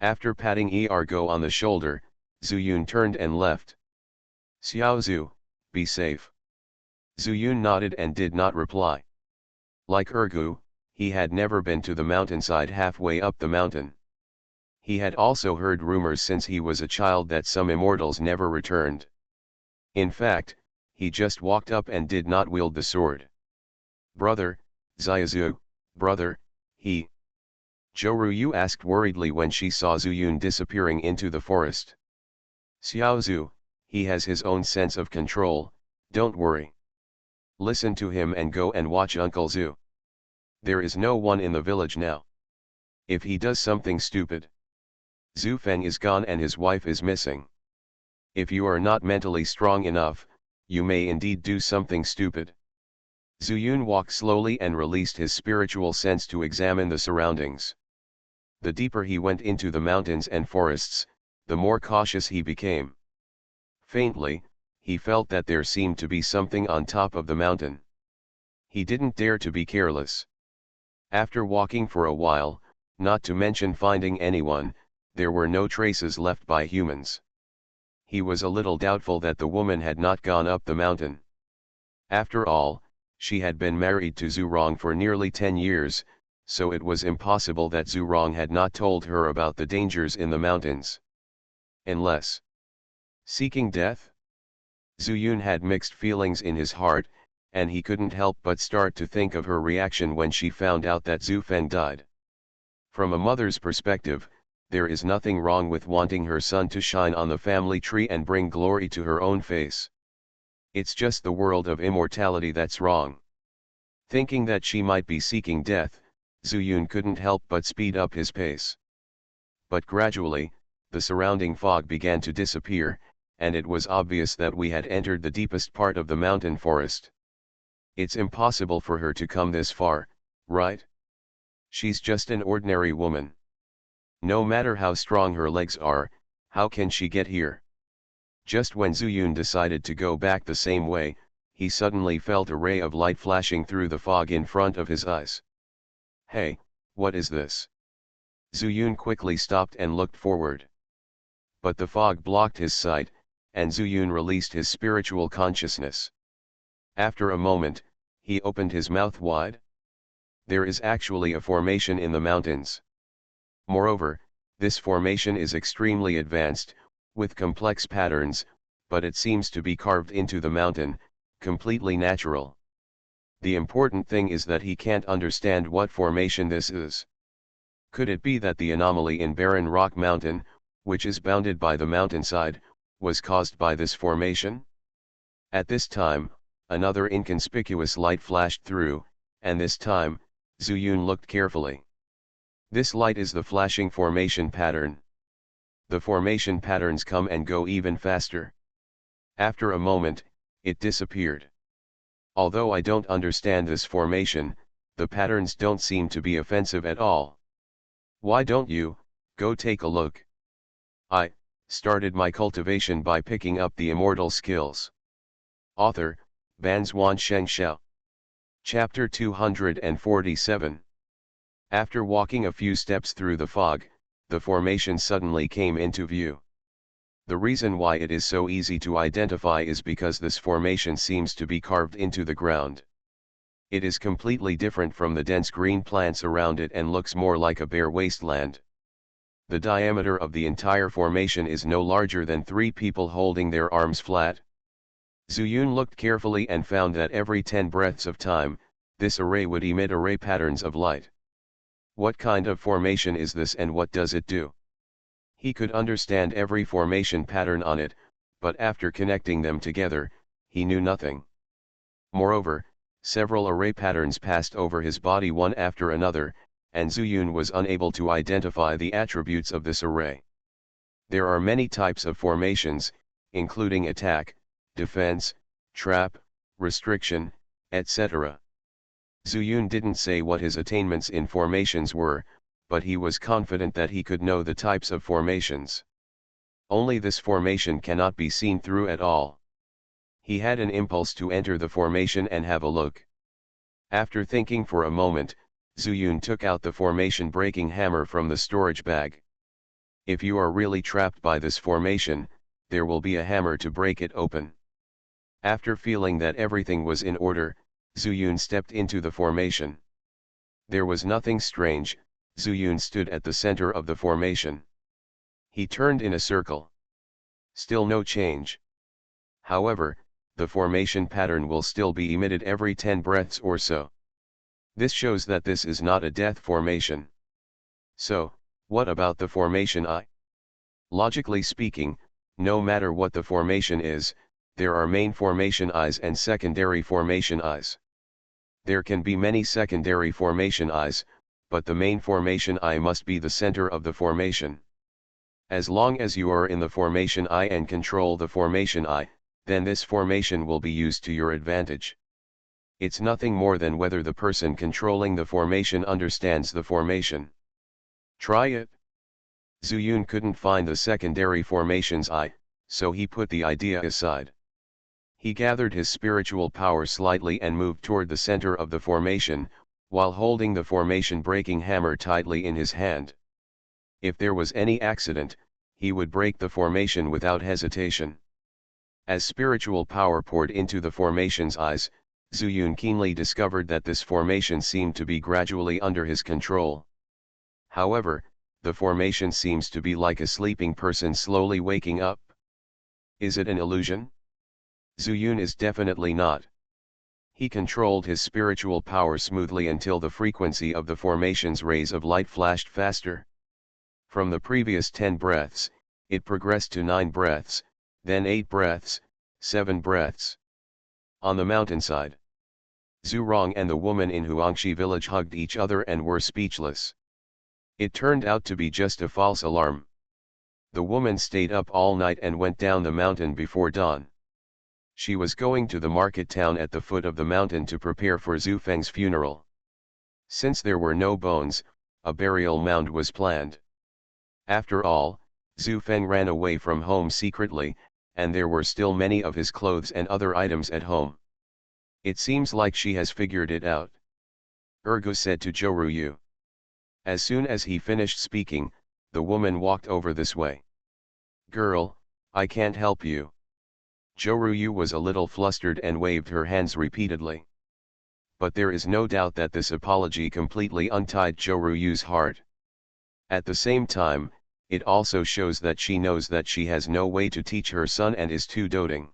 After patting Ergu on the shoulder, Zuyun turned and left. Xiaozu, be safe. Zuyun nodded and did not reply. Like Ergu, he had never been to the mountainside halfway up the mountain. He had also heard rumors since he was a child that some immortals never returned. In fact, he just walked up and did not wield the sword. Brother, Xiaozu, brother, he. Zhou asked worriedly when she saw Zuyun disappearing into the forest. Xiaozu, he has his own sense of control, don't worry. Listen to him and go and watch Uncle Zhu. There is no one in the village now. If he does something stupid. Zhu Feng is gone and his wife is missing. If you are not mentally strong enough, you may indeed do something stupid. Zuyun walked slowly and released his spiritual sense to examine the surroundings. The deeper he went into the mountains and forests, the more cautious he became. Faintly, he felt that there seemed to be something on top of the mountain. He didn't dare to be careless. After walking for a while, not to mention finding anyone, there were no traces left by humans. He was a little doubtful that the woman had not gone up the mountain. After all, she had been married to Zhu Rong for nearly 10 years, so it was impossible that Zhu Rong had not told her about the dangers in the mountains. Unless seeking death? Zuyun had mixed feelings in his heart, and he couldn't help but start to think of her reaction when she found out that Zhu Feng died. From a mother's perspective, there is nothing wrong with wanting her son to shine on the family tree and bring glory to her own face. It's just the world of immortality that's wrong. Thinking that she might be seeking death, Zuyun couldn't help but speed up his pace. But gradually, the surrounding fog began to disappear, and it was obvious that we had entered the deepest part of the mountain forest. It's impossible for her to come this far, right? She's just an ordinary woman. No matter how strong her legs are, how can she get here? Just when Zuyun decided to go back the same way, he suddenly felt a ray of light flashing through the fog in front of his eyes. Hey, what is this? Zuyun quickly stopped and looked forward. But the fog blocked his sight, and Zuyun released his spiritual consciousness. After a moment, he opened his mouth wide. There is actually a formation in the mountains. Moreover, this formation is extremely advanced, with complex patterns, but it seems to be carved into the mountain, completely natural. The important thing is that he can't understand what formation this is. Could it be that the anomaly in Barren Rock Mountain, which is bounded by the mountainside, was caused by this formation? At this time, another inconspicuous light flashed through, and this time, Zuyun looked carefully. This light is the flashing formation pattern. The formation patterns come and go even faster. After a moment, it disappeared. Although I don't understand this formation, the patterns don't seem to be offensive at all. Why don't you go take a look? I started my cultivation by picking up the immortal skills. Author, Banzuan Xianxia. Chapter 247. After walking a few steps through the fog, the formation suddenly came into view. The reason why it is so easy to identify is because this formation seems to be carved into the ground. It is completely different from the dense green plants around it and looks more like a bare wasteland. The diameter of the entire formation is no larger than 3 people holding their arms flat. Zuyun looked carefully and found that every 10 breaths of time, this array would emit array patterns of light. What kind of formation is this and what does it do? He could understand every formation pattern on it, but after connecting them together, he knew nothing. Moreover, several array patterns passed over his body one after another, and Zuyun was unable to identify the attributes of this array. There are many types of formations, including attack, defense, trap, restriction, etc. Zuyun didn't say what his attainments in formations were, but he was confident that he could know the types of formations. Only this formation cannot be seen through at all. He had an impulse to enter the formation and have a look. After thinking for a moment, Zuyun took out the formation breaking hammer from the storage bag. If you are really trapped by this formation, there will be a hammer to break it open. After feeling that everything was in order, Zuyun stepped into the formation. There was nothing strange. Zuyun stood at the center of the formation. He turned in a circle. Still no change. However, the formation pattern will still be emitted every 10 breaths or so. This shows that this is not a death formation. So, what about the formation I? Logically speaking, no matter what the formation is, there are main formation I's and secondary formation I's. There can be many secondary formation I's, but the main formation I must be the center of the formation. As long as you are in the formation I and control the formation I, then this formation will be used to your advantage. It's nothing more than whether the person controlling the formation understands the formation. Try it. Zuyun couldn't find the secondary formations I, so he put the idea aside. He gathered his spiritual power slightly and moved toward the center of the formation, while holding the formation breaking hammer tightly in his hand. If there was any accident, he would break the formation without hesitation. As spiritual power poured into the formation's eyes, Zuyun keenly discovered that this formation seemed to be gradually under his control. However, the formation seems to be like a sleeping person slowly waking up. Is it an illusion? Zuyun is definitely not. He controlled his spiritual power smoothly until the frequency of the formation's rays of light flashed faster. From the previous 10 breaths, it progressed to 9 breaths, then 8 breaths, 7 breaths. On the mountainside, Zhu Rong and the woman in Huangshi village hugged each other and were speechless. It turned out to be just a false alarm. The woman stayed up all night and went down the mountain before dawn. She was going to the market town at the foot of the mountain to prepare for Zhu Feng's funeral. Since there were no bones, a burial mound was planned. After all, Zhu Feng ran away from home secretly, and there were still many of his clothes and other items at home. It seems like she has figured it out, Ergu said to Zhou Ruyu. As soon as he finished speaking, the woman walked over this way. Girl, I can't help you. Zhou Ruyu was a little flustered and waved her hands repeatedly. But there is no doubt that this apology completely untied Zhou Ruyu's heart. At the same time, it also shows that she knows that she has no way to teach her son and is too doting.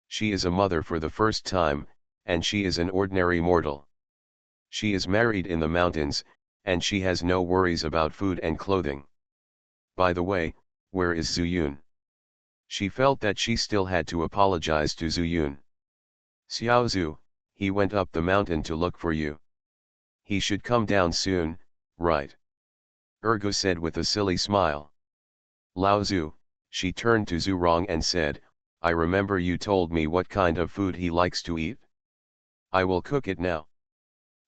She is a mother for the first time, and she is an ordinary mortal. She is married in the mountains, and she has no worries about food and clothing. By the way, where is Zuyun? She felt that she still had to apologize to Zuyun. Xiaozu, he went up the mountain to look for you. He should come down soon, right? Ergu said with a silly smile. Lao Zhu, she turned to Zhu Rong and said, I remember you told me what kind of food he likes to eat. I will cook it now.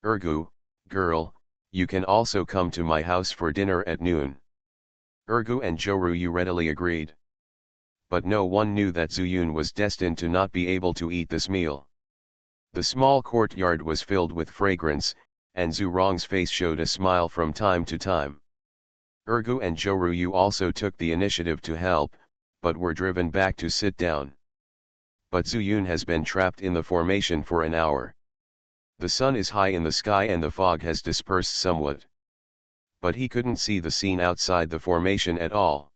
Ergu, girl, you can also come to my house for dinner at noon. Ergu and Zhou Ruyu readily agreed. But no one knew that Zuyun was destined to not be able to eat this meal. The small courtyard was filled with fragrance, and Zhu Rong's face showed a smile from time to time. Ergu and Zhou Ruyu also took the initiative to help, but were driven back to sit down. But Zuyun has been trapped in the formation for an hour. The sun is high in the sky and the fog has dispersed somewhat. But he couldn't see the scene outside the formation at all.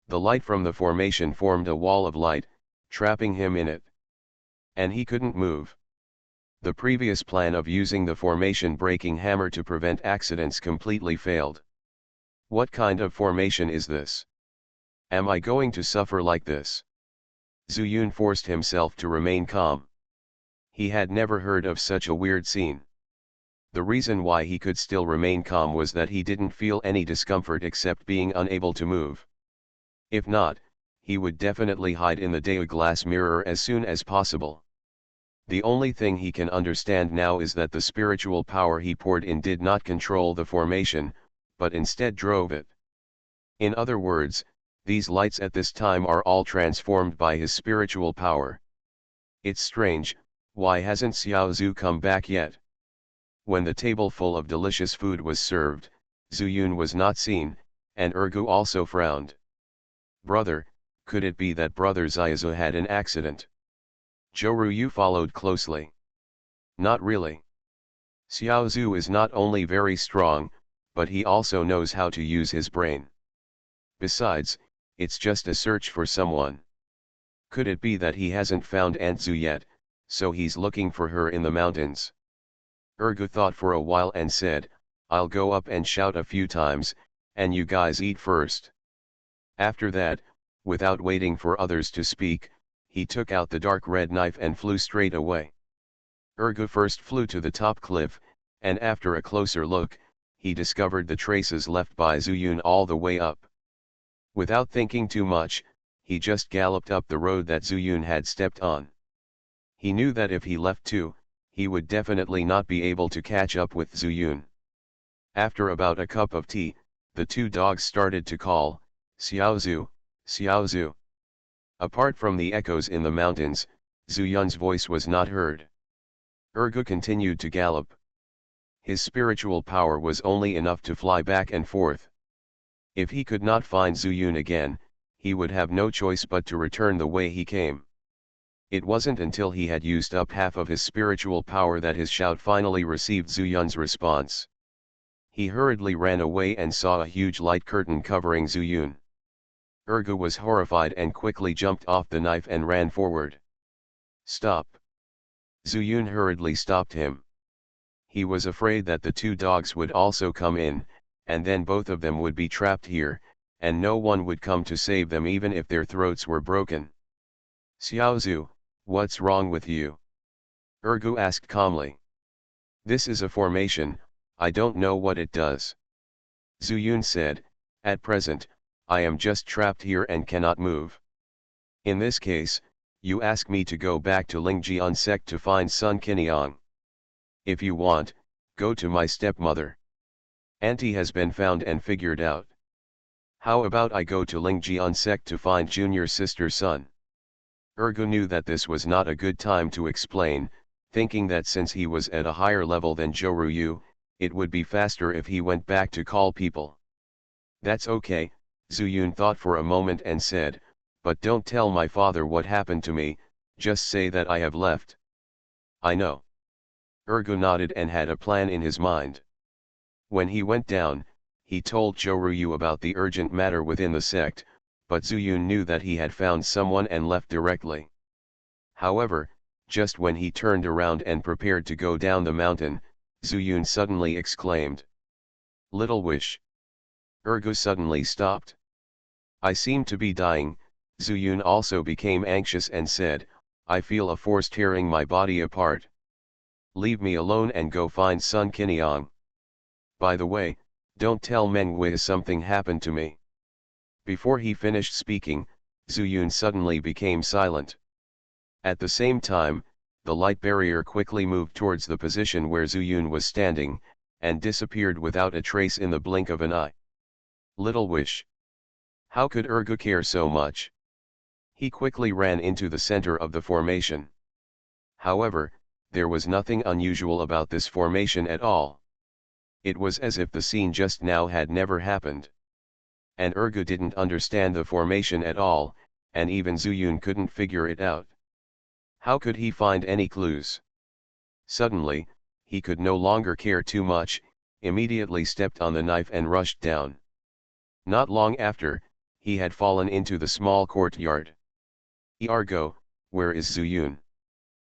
The light from the formation formed a wall of light, trapping him in it. And he couldn't move. The previous plan of using the formation breaking hammer to prevent accidents completely failed. What kind of formation is this? Am I going to suffer like this? Zuyun forced himself to remain calm. He had never heard of such a weird scene. The reason why he could still remain calm was that he didn't feel any discomfort except being unable to move. If not, he would definitely hide in the Dao glass mirror as soon as possible. The only thing he can understand now is that the spiritual power he poured in did not control the formation, but instead drove it. In other words, these lights at this time are all transformed by his spiritual power. It's strange, why hasn't Xiao Zhu come back yet? When the table full of delicious food was served, Zuyun was not seen, and Ergu also frowned. Brother, could it be that Brother Xiaozu had an accident? Zhou followed closely. Not really. Xiaozu is not only very strong, but he also knows how to use his brain. Besides, it's just a search for someone. Could it be that he hasn't found Aunt Zhu yet, so he's looking for her in the mountains? Ergu thought for a while and said, I'll go up and shout a few times, and you guys eat first. After that, without waiting for others to speak, he took out the dark red knife and flew straight away. Ergu first flew to the top cliff, and after a closer look, he discovered the traces left by Zuyun all the way up. Without thinking too much, he just galloped up the road that Zuyun had stepped on. He knew that if he left too, he would definitely not be able to catch up with Zuyun. After about a cup of tea, the two dogs started to call, Xiaozu, Xiaozu. Apart from the echoes in the mountains, Zuyun's voice was not heard. Ergu continued to gallop. His spiritual power was only enough to fly back and forth. If he could not find Zuyun again, he would have no choice but to return the way he came. It wasn't until he had used up half of his spiritual power that his shout finally received Zuyun's response. He hurriedly ran away and saw a huge light curtain covering Zuyun. Ergu was horrified and quickly jumped off the knife and ran forward. Stop! Zuyun hurriedly stopped him. He was afraid that the two dogs would also come in, and then both of them would be trapped here, and no one would come to save them even if their throats were broken. Xiaozu, what's wrong with you? Ergu asked calmly. This is a formation, I don't know what it does. Zuyun said, at present, I am just trapped here and cannot move. In this case, you ask me to go back to Lingjian sect to find Sun Qiniang. If you want, go to my stepmother. Auntie has been found and figured out. How about I go to Lingjian sect to find junior sister Sun? Ergu knew that this was not a good time to explain, thinking that since he was at a higher level than Zhou, it would be faster if he went back to call people. That's okay, Zuyun thought for a moment and said, but don't tell my father what happened to me, just say that I have left. I know. Ergu nodded and had a plan in his mind. When he went down, he told Zhou about the urgent matter within the sect, but Zuyun knew that he had found someone and left directly. However, just when he turned around and prepared to go down the mountain, Zuyun suddenly exclaimed. Little wish. Ergu suddenly stopped. I seem to be dying. Zuyun also became anxious and said, I feel a force tearing my body apart. Leave me alone and go find Sun Qiniang. By the way, don't tell Meng Wei something happened to me. Before he finished speaking, Zuyun suddenly became silent. At the same time, the light barrier quickly moved towards the position where Zuyun was standing, and disappeared without a trace in the blink of an eye. Little wish. How could Ergu care so much? He quickly ran into the center of the formation. However, there was nothing unusual about this formation at all. It was as if the scene just now had never happened. And Ergu didn't understand the formation at all, and even Zuyun couldn't figure it out. How could he find any clues? Suddenly, he could no longer care too much, immediately stepped on the knife and rushed down. Not long after, he had fallen into the small courtyard. Ergu, where is Zuyun?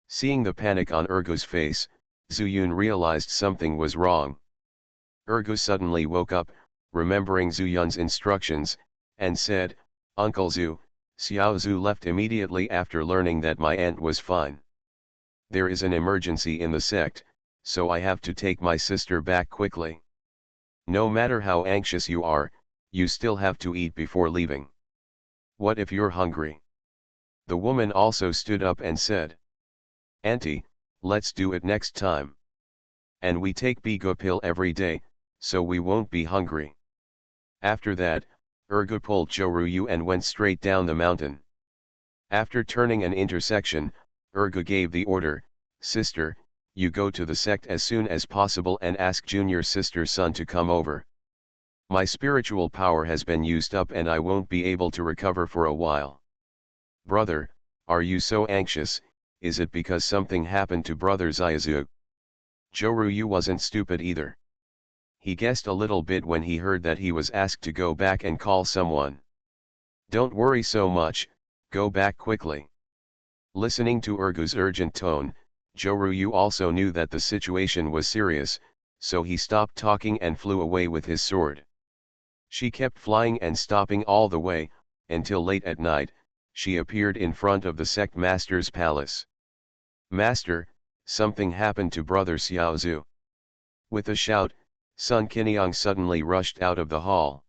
Seeing the panic on Ergu's face, Zuyun realized something was wrong. Ergu suddenly woke up, remembering Zuyun's instructions, and said, Uncle Zhu, Xiaozu left immediately after learning that my aunt was fine. There is an emergency in the sect, so I have to take my sister back quickly. No matter how anxious you are, you still have to eat before leaving. What if you're hungry? The woman also stood up and said, Auntie, let's do it next time. And we take Bigo pill every day, so we won't be hungry. After that, Ergu pulled Zhou and went straight down the mountain. After turning an intersection, Ergu gave the order, Sister, you go to the sect as soon as possible and ask junior sister Sun to come over. My spiritual power has been used up and I won't be able to recover for a while. Brother, are you so anxious? Is it because something happened to brother Xiaozu? Zhou wasn't stupid either. He guessed a little bit when he heard that he was asked to go back and call someone. Don't worry so much, go back quickly. Listening to Ergu's urgent tone, Zhou also knew that the situation was serious, so he stopped talking and flew away with his sword. She kept flying and stopping all the way, until late at night, she appeared in front of the sect master's palace. Master, something happened to brother Xiaozu. With a shout, Sun Qinyang suddenly rushed out of the hall.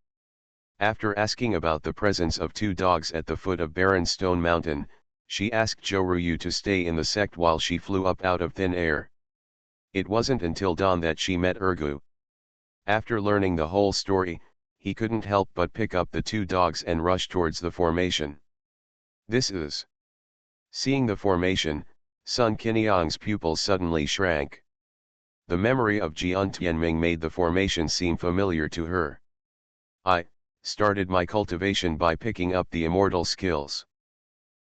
After asking about the presence of two dogs at the foot of Barren Stone Mountain, she asked Zhou to stay in the sect while she flew up out of thin air. It wasn't until dawn that she met Ergu. After learning the whole story, he couldn't help but pick up the two dogs and rush towards the formation. This is. Seeing the formation, Sun Qinyang's pupils suddenly shrank. The memory of Jian Tianming made the formation seem familiar to her. I started my cultivation by picking up the immortal skills.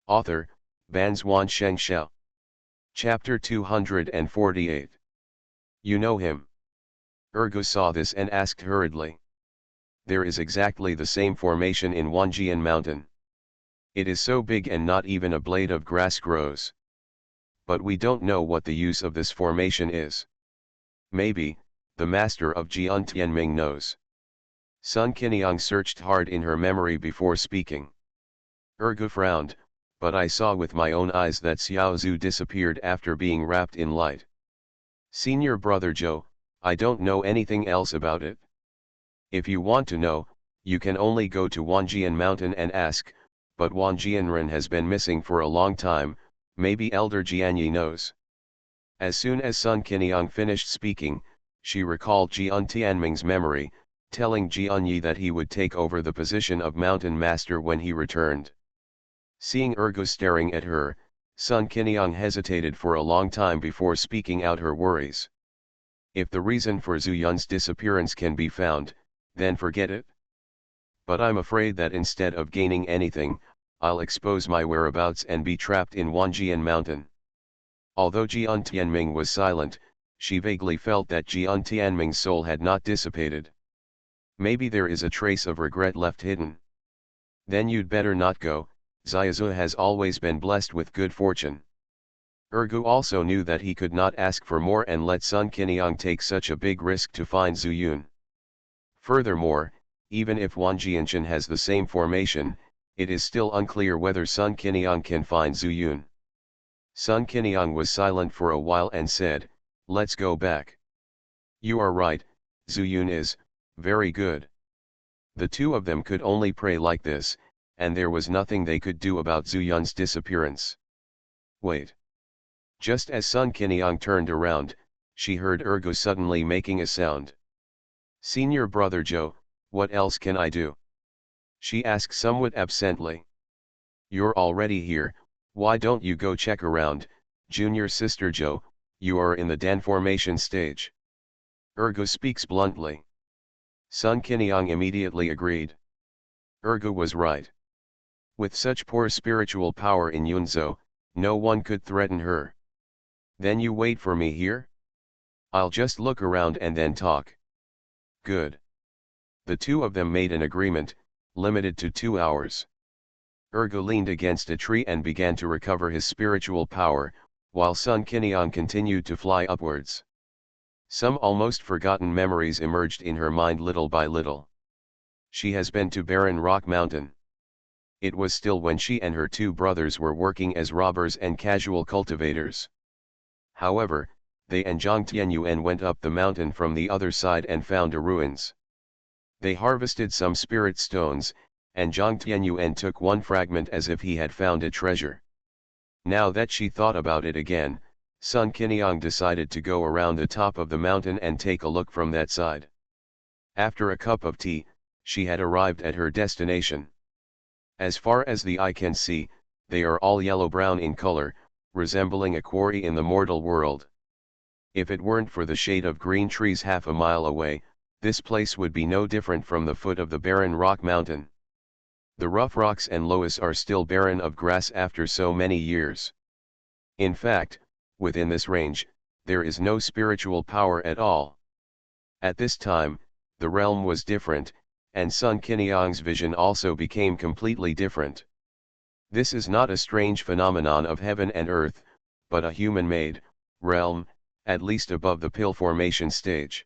Author, Banzuan Xianxia. Chapter 248. You know him. Ergu saw this and asked hurriedly. There is exactly the same formation in Wanjian Mountain. It is so big and not even a blade of grass grows. But we don't know what the use of this formation is. Maybe, the master of Jian Tianming knows. Sun Qinyang searched hard in her memory before speaking. Ergu frowned, but I saw with my own eyes that Xiaozu disappeared after being wrapped in light. Senior brother Zhou, I don't know anything else about it. If you want to know, you can only go to Wanjian Mountain and ask, but Wanjianren has been missing for a long time, maybe Elder Jianyi knows. As soon as Sun Qinyang finished speaking, she recalled Jian Tianming's memory, telling Jianyi that he would take over the position of mountain master when he returned. Seeing Ergu staring at her, Sun Qinyang hesitated for a long time before speaking out her worries. If the reason for Zhu Yun's disappearance can be found, then forget it. But I'm afraid that instead of gaining anything, I'll expose my whereabouts and be trapped in Wanjian Mountain. Although Jian Tianming was silent, she vaguely felt that Jian Tianming's soul had not dissipated. Maybe there is a trace of regret left hidden. Then you'd better not go, Xiaozu has always been blessed with good fortune. Ergu also knew that he could not ask for more and let Sun Qinyang take such a big risk to find Zhu Yun. Furthermore, even if Wanjianshan has the same formation, it is still unclear whether Sun Qinyang can find Zhu Yun. Sun Qinyang was silent for a while and said, let's go back. You are right, Zhu Yun is very good. The two of them could only pray like this, and there was nothing they could do about Zhu Yun's disappearance. Wait. Just as Sun Qinyang turned around, she heard Ergu suddenly making a sound. Senior brother Zhou, what else can I do? She asked somewhat absently. You're already here, why don't you go check around, junior sister Zhou, you are in the Dan formation stage. Ergu speaks bluntly. Sun Qinyang immediately agreed. Ergu was right. With such poor spiritual power in Yunzhou, no one could threaten her. Then you wait for me here? I'll just look around and then talk. Good. The two of them made an agreement, limited to 2 hours. Ergu leaned against a tree and began to recover his spiritual power, while Sun Qinyang continued to fly upwards. Some almost forgotten memories emerged in her mind little by little. She has been to Barren Rock Mountain. It was still when she and her two brothers were working as robbers and casual cultivators. However, they and Zhang Tianyuan went up the mountain from the other side and found the ruins. They harvested some spirit stones, and Zhang Tianyuan took one fragment as if he had found a treasure. Now that she thought about it again, Sun Qinyang decided to go around the top of the mountain and take a look from that side. After a cup of tea, she had arrived at her destination. As far as the eye can see, they are all yellow-brown in color, resembling a quarry in the mortal world. If it weren't for the shade of green trees half a mile away, This place would be no different from the foot of the barren rock mountain. The rough rocks and loess are still barren of grass after so many years. In fact, within this range, there is no spiritual power at all. At this time, the realm was different, and Sun Qinyang's vision also became completely different. This is not a strange phenomenon of heaven and earth, but a human-made realm, at least above the pill formation stage.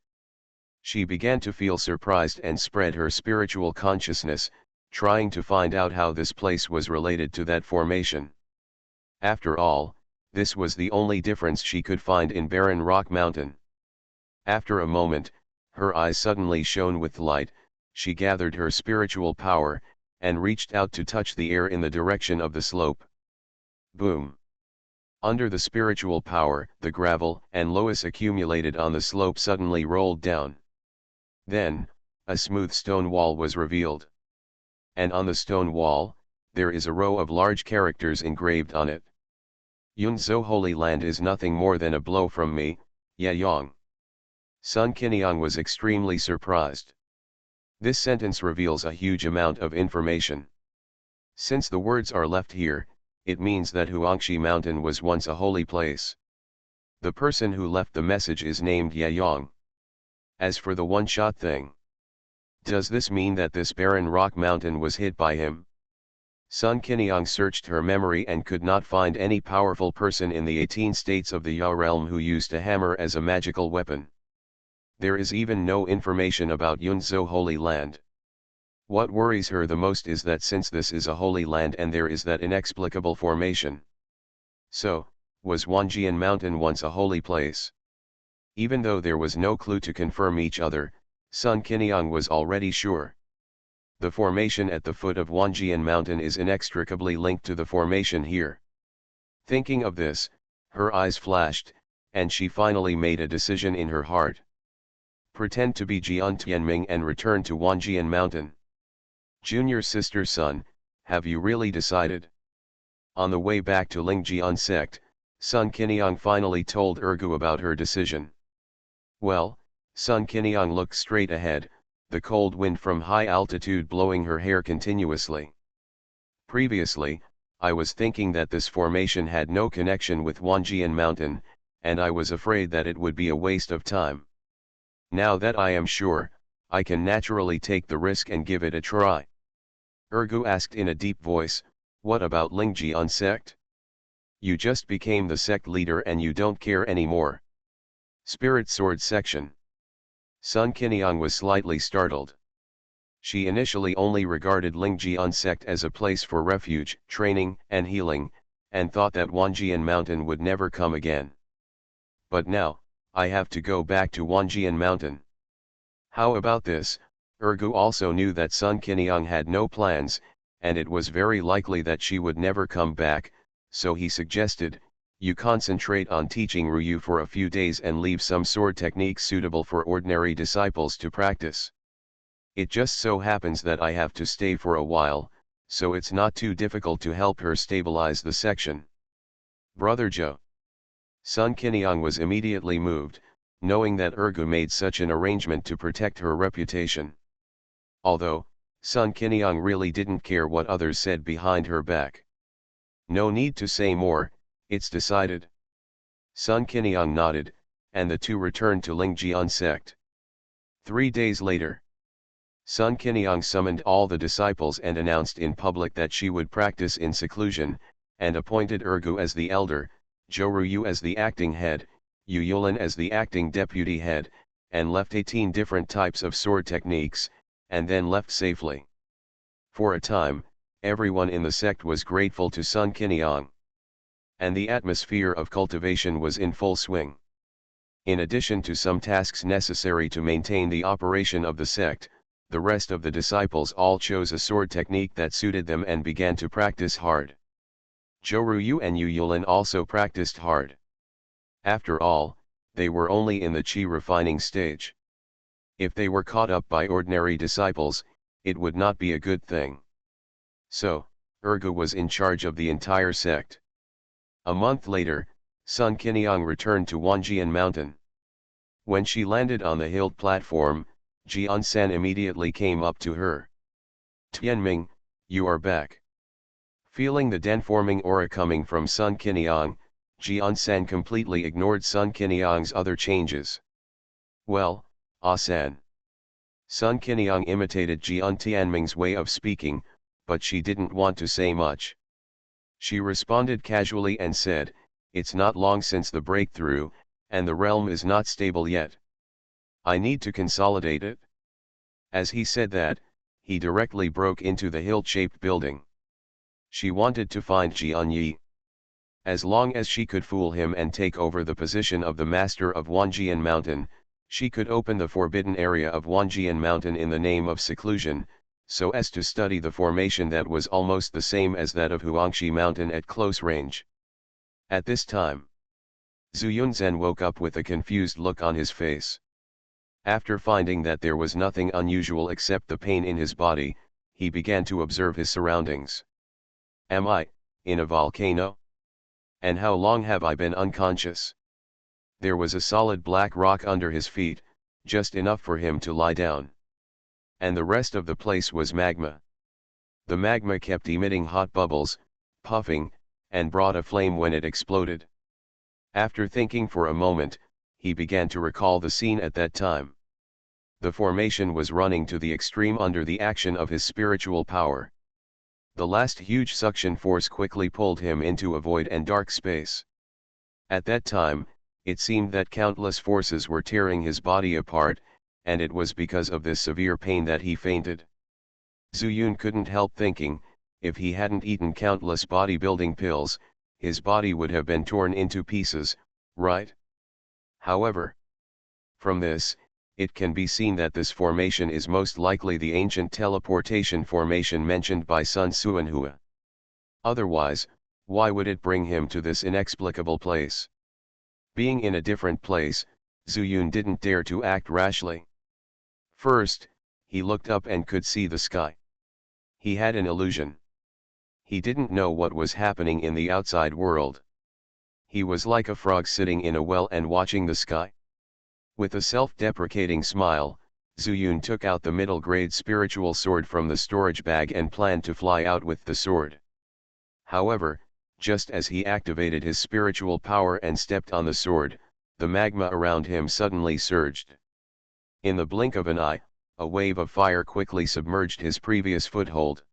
She began to feel surprised and spread her spiritual consciousness, trying to find out how this place was related to that formation. After all, this was the only difference she could find in barren rock mountain. After a moment, her eyes suddenly shone with light, she gathered her spiritual power, and reached out to touch the air in the direction of the slope. Boom! Under the spiritual power, the gravel and loess accumulated on the slope suddenly rolled down. Then, a smooth stone wall was revealed. And on the stone wall, there is a row of large characters engraved on it. Yunzhou Holy Land is nothing more than a blow from me, Yayang. Sun Qinyang was extremely surprised. This sentence reveals a huge amount of information. Since the words are left here, it means that Huangshi Mountain was once a holy place. The person who left the message is named Yayang. As for the one-shot thing, does this mean that this barren rock mountain was hit by him? Sun Qinyang searched her memory and could not find any powerful person in the 18 states of the Ya realm who used a hammer as a magical weapon. There is even no information about Yunzhou Holy Land. What worries her the most is that since this is a holy land and there is that inexplicable formation. So, was Wanjian Mountain once a holy place? Even though there was no clue to confirm each other, Sun Qinyang was already sure. The formation at the foot of Wanjian Mountain is inextricably linked to the formation here. Thinking of this, her eyes flashed, and she finally made a decision in her heart. Pretend to be Jian Tianming and return to Wanjian Mountain. Junior sister Sun, have you really decided? On the way back to Lingjian sect, Sun Qinyang finally told Ergu about her decision. Well, Sun Qinyang looked straight ahead, the cold wind from high altitude blowing her hair continuously. Previously, I was thinking that this formation had no connection with Wanjian Mountain, and I was afraid that it would be a waste of time. Now that I am sure, I can naturally take the risk and give it a try. Ergu asked in a deep voice, what about Lingjian sect? You just became the sect leader and you don't care anymore. Spirit Sword Section. Sun Qinyang was slightly startled. She initially only regarded Lingjian sect as a place for refuge, training, and healing, and thought that Wanjian Mountain would never come again. But now, I have to go back to Wanjian Mountain. How about this? Ergu also knew that Sun Qinyang had no plans, and it was very likely that she would never come back, so he suggested, you concentrate on teaching Ryu for a few days and leave some sword techniques suitable for ordinary disciples to practice. It just so happens that I have to stay for a while, so it's not too difficult to help her stabilize the section. Brother Joe. Sun Qinyang was immediately moved, knowing that Ergu made such an arrangement to protect her reputation. Although, Sun Qinyang really didn't care what others said behind her back. No need to say more, it's decided. Sun Qinyang nodded, and the two returned to Lingjian sect. 3 days later, Sun Qinyang summoned all the disciples and announced in public that she would practice in seclusion, and appointed Ergu as the elder, Zhou Ruyu as the acting head, Yu Yulin as the acting deputy head, and left 18 different types of sword techniques, and then left safely. For a time, everyone in the sect was grateful to Sun Qinyang. And the atmosphere of cultivation was in full swing. In addition to some tasks necessary to maintain the operation of the sect, the rest of the disciples all chose a sword technique that suited them and began to practice hard. Zhou Ruyu and Yu Yulin also practiced hard. After all, they were only in the qi refining stage. If they were caught up by ordinary disciples, it would not be a good thing. So, Ergu was in charge of the entire sect. A month later, Sun Qinyang returned to Wanjian Mountain. When she landed on the hill platform, Jian-san immediately came up to her. Tianming, you are back. Feeling the den-forming aura coming from Sun Qiniang, Jian-san completely ignored Sun Qiniang's other changes. Well, Ah-san. Sun Qiniang imitated Jian Tianming's way of speaking, but she didn't want to say much. She responded casually and said, it's not long since the breakthrough, and the realm is not stable yet. I need to consolidate it. As he said that, he directly broke into the hill-shaped building. She wanted to find Jian. As long as she could fool him and take over the position of the master of Wanjian Mountain, she could open the forbidden area of Wanjian Mountain in the name of seclusion, so as to study the formation that was almost the same as that of Huangshi Mountain at close range. At this time, Zhu Yunzhen woke up with a confused look on his face. After finding that there was nothing unusual except the pain in his body, he began to observe his surroundings. Am I, in a volcano? And how long have I been unconscious? There was a solid black rock under his feet, just enough for him to lie down. And the rest of the place was magma. The magma kept emitting hot bubbles, puffing, and brought a flame when it exploded. After thinking for a moment, he began to recall the scene at that time. The formation was running to the extreme under the action of his spiritual power. The last huge suction force quickly pulled him into a void and dark space. At that time, it seemed that countless forces were tearing his body apart, and it was because of this severe pain that he fainted. Zhu Yun couldn't help thinking, if he hadn't eaten countless bodybuilding pills, his body would have been torn into pieces, right? However, from this, it can be seen that this formation is most likely the ancient teleportation formation mentioned by Sun Suanhua. Otherwise, why would it bring him to this inexplicable place? Being in a different place, Zhu Yun didn't dare to act rashly. First, he looked up and could see the sky. He had an illusion. He didn't know what was happening in the outside world. He was like a frog sitting in a well and watching the sky. With a self-deprecating smile, Zhu Yun took out the middle-grade spiritual sword from the storage bag and planned to fly out with the sword. However, just as he activated his spiritual power and stepped on the sword, the magma around him suddenly surged. In the blink of an eye, a wave of fire quickly submerged his previous foothold.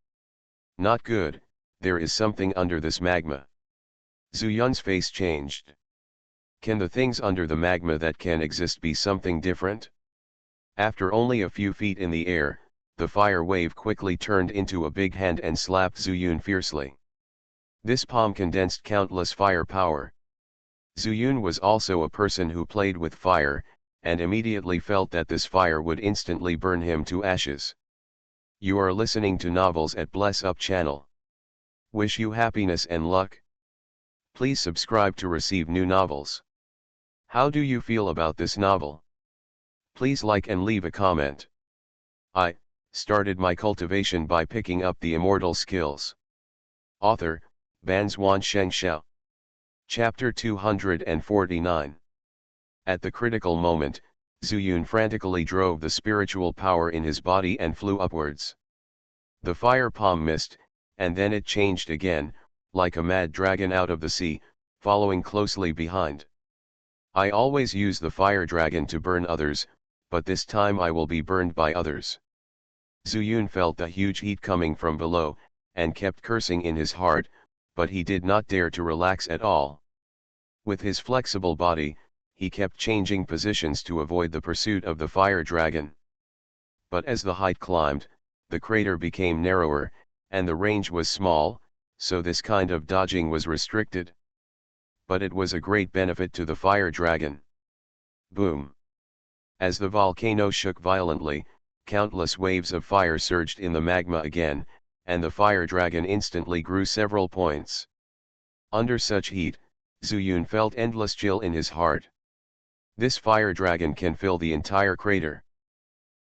Not good, there is something under this magma. Zhu Yun's face changed. Can the things under the magma that can exist be something different? After only a few feet in the air, the fire wave quickly turned into a big hand and slapped Zhu Yun fiercely. This palm condensed countless fire power. Zhu Yun was also a person who played with fire, and immediately felt that this fire would instantly burn him to ashes. You are listening to Novels at Bless Up channel. Wish you happiness and luck. Please subscribe to receive new novels. How do you feel about this novel? Please like and leave a comment. I started my cultivation by picking up the immortal skills. Author, Banzhuan Xianxia. Chapter 249. At the critical moment, Zhu Yun frantically drove the spiritual power in his body and flew upwards. The fire palm missed, and then it changed again, like a mad dragon out of the sea, following closely behind. I always use the fire dragon to burn others, but this time I will be burned by others. Zhu Yun felt the huge heat coming from below, and kept cursing in his heart, but he did not dare to relax at all. With his flexible body, he kept changing positions to avoid the pursuit of the fire dragon. But as the height climbed, the crater became narrower, and the range was small, so this kind of dodging was restricted. But it was a great benefit to the fire dragon. Boom! As the volcano shook violently, countless waves of fire surged in the magma again, and the fire dragon instantly grew several points. Under such heat, Zhu Yun felt endless chill in his heart. This fire dragon can fill the entire crater.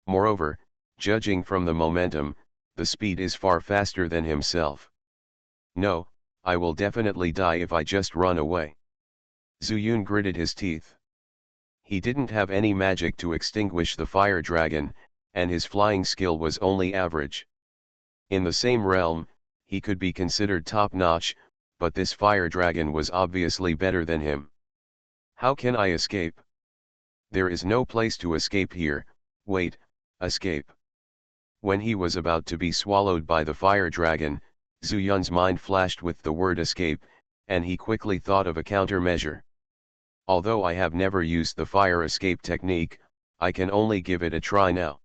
Moreover, judging from the momentum, the speed is far faster than himself. No, I will definitely die if I just run away. Zhu Yun gritted his teeth. He didn't have any magic to extinguish the fire dragon, and his flying skill was only average. In the same realm, he could be considered top-notch, but this fire dragon was obviously better than him. How can I escape? There is no place to escape here. Wait, escape. When he was about to be swallowed by the fire dragon, Zhu Yun's mind flashed with the word escape, and he quickly thought of a countermeasure. Although I have never used the fire escape technique, I can only give it a try now.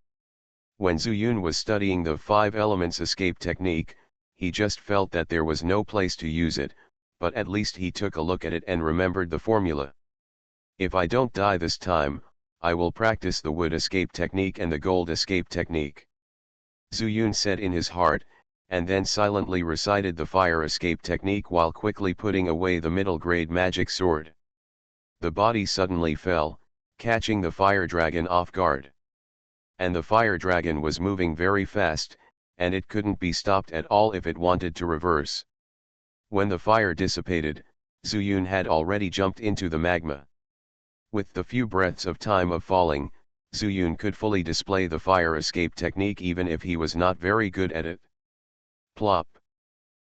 When Zhu Yun was studying the 5 elements escape technique, he just felt that there was no place to use it, but at least he took a look at it and remembered the formula. If I don't die this time, I will practice the wood escape technique and the gold escape technique. Zhu Yun said in his heart, and then silently recited the fire escape technique while quickly putting away the middle-grade magic sword. The body suddenly fell, catching the fire dragon off guard. And the fire dragon was moving very fast, and it couldn't be stopped at all if it wanted to reverse. When the fire dissipated, Zhu Yun had already jumped into the magma. With the few breaths of time of falling, Zhu Yun could fully display the fire escape technique even if he was not very good at it. Plop!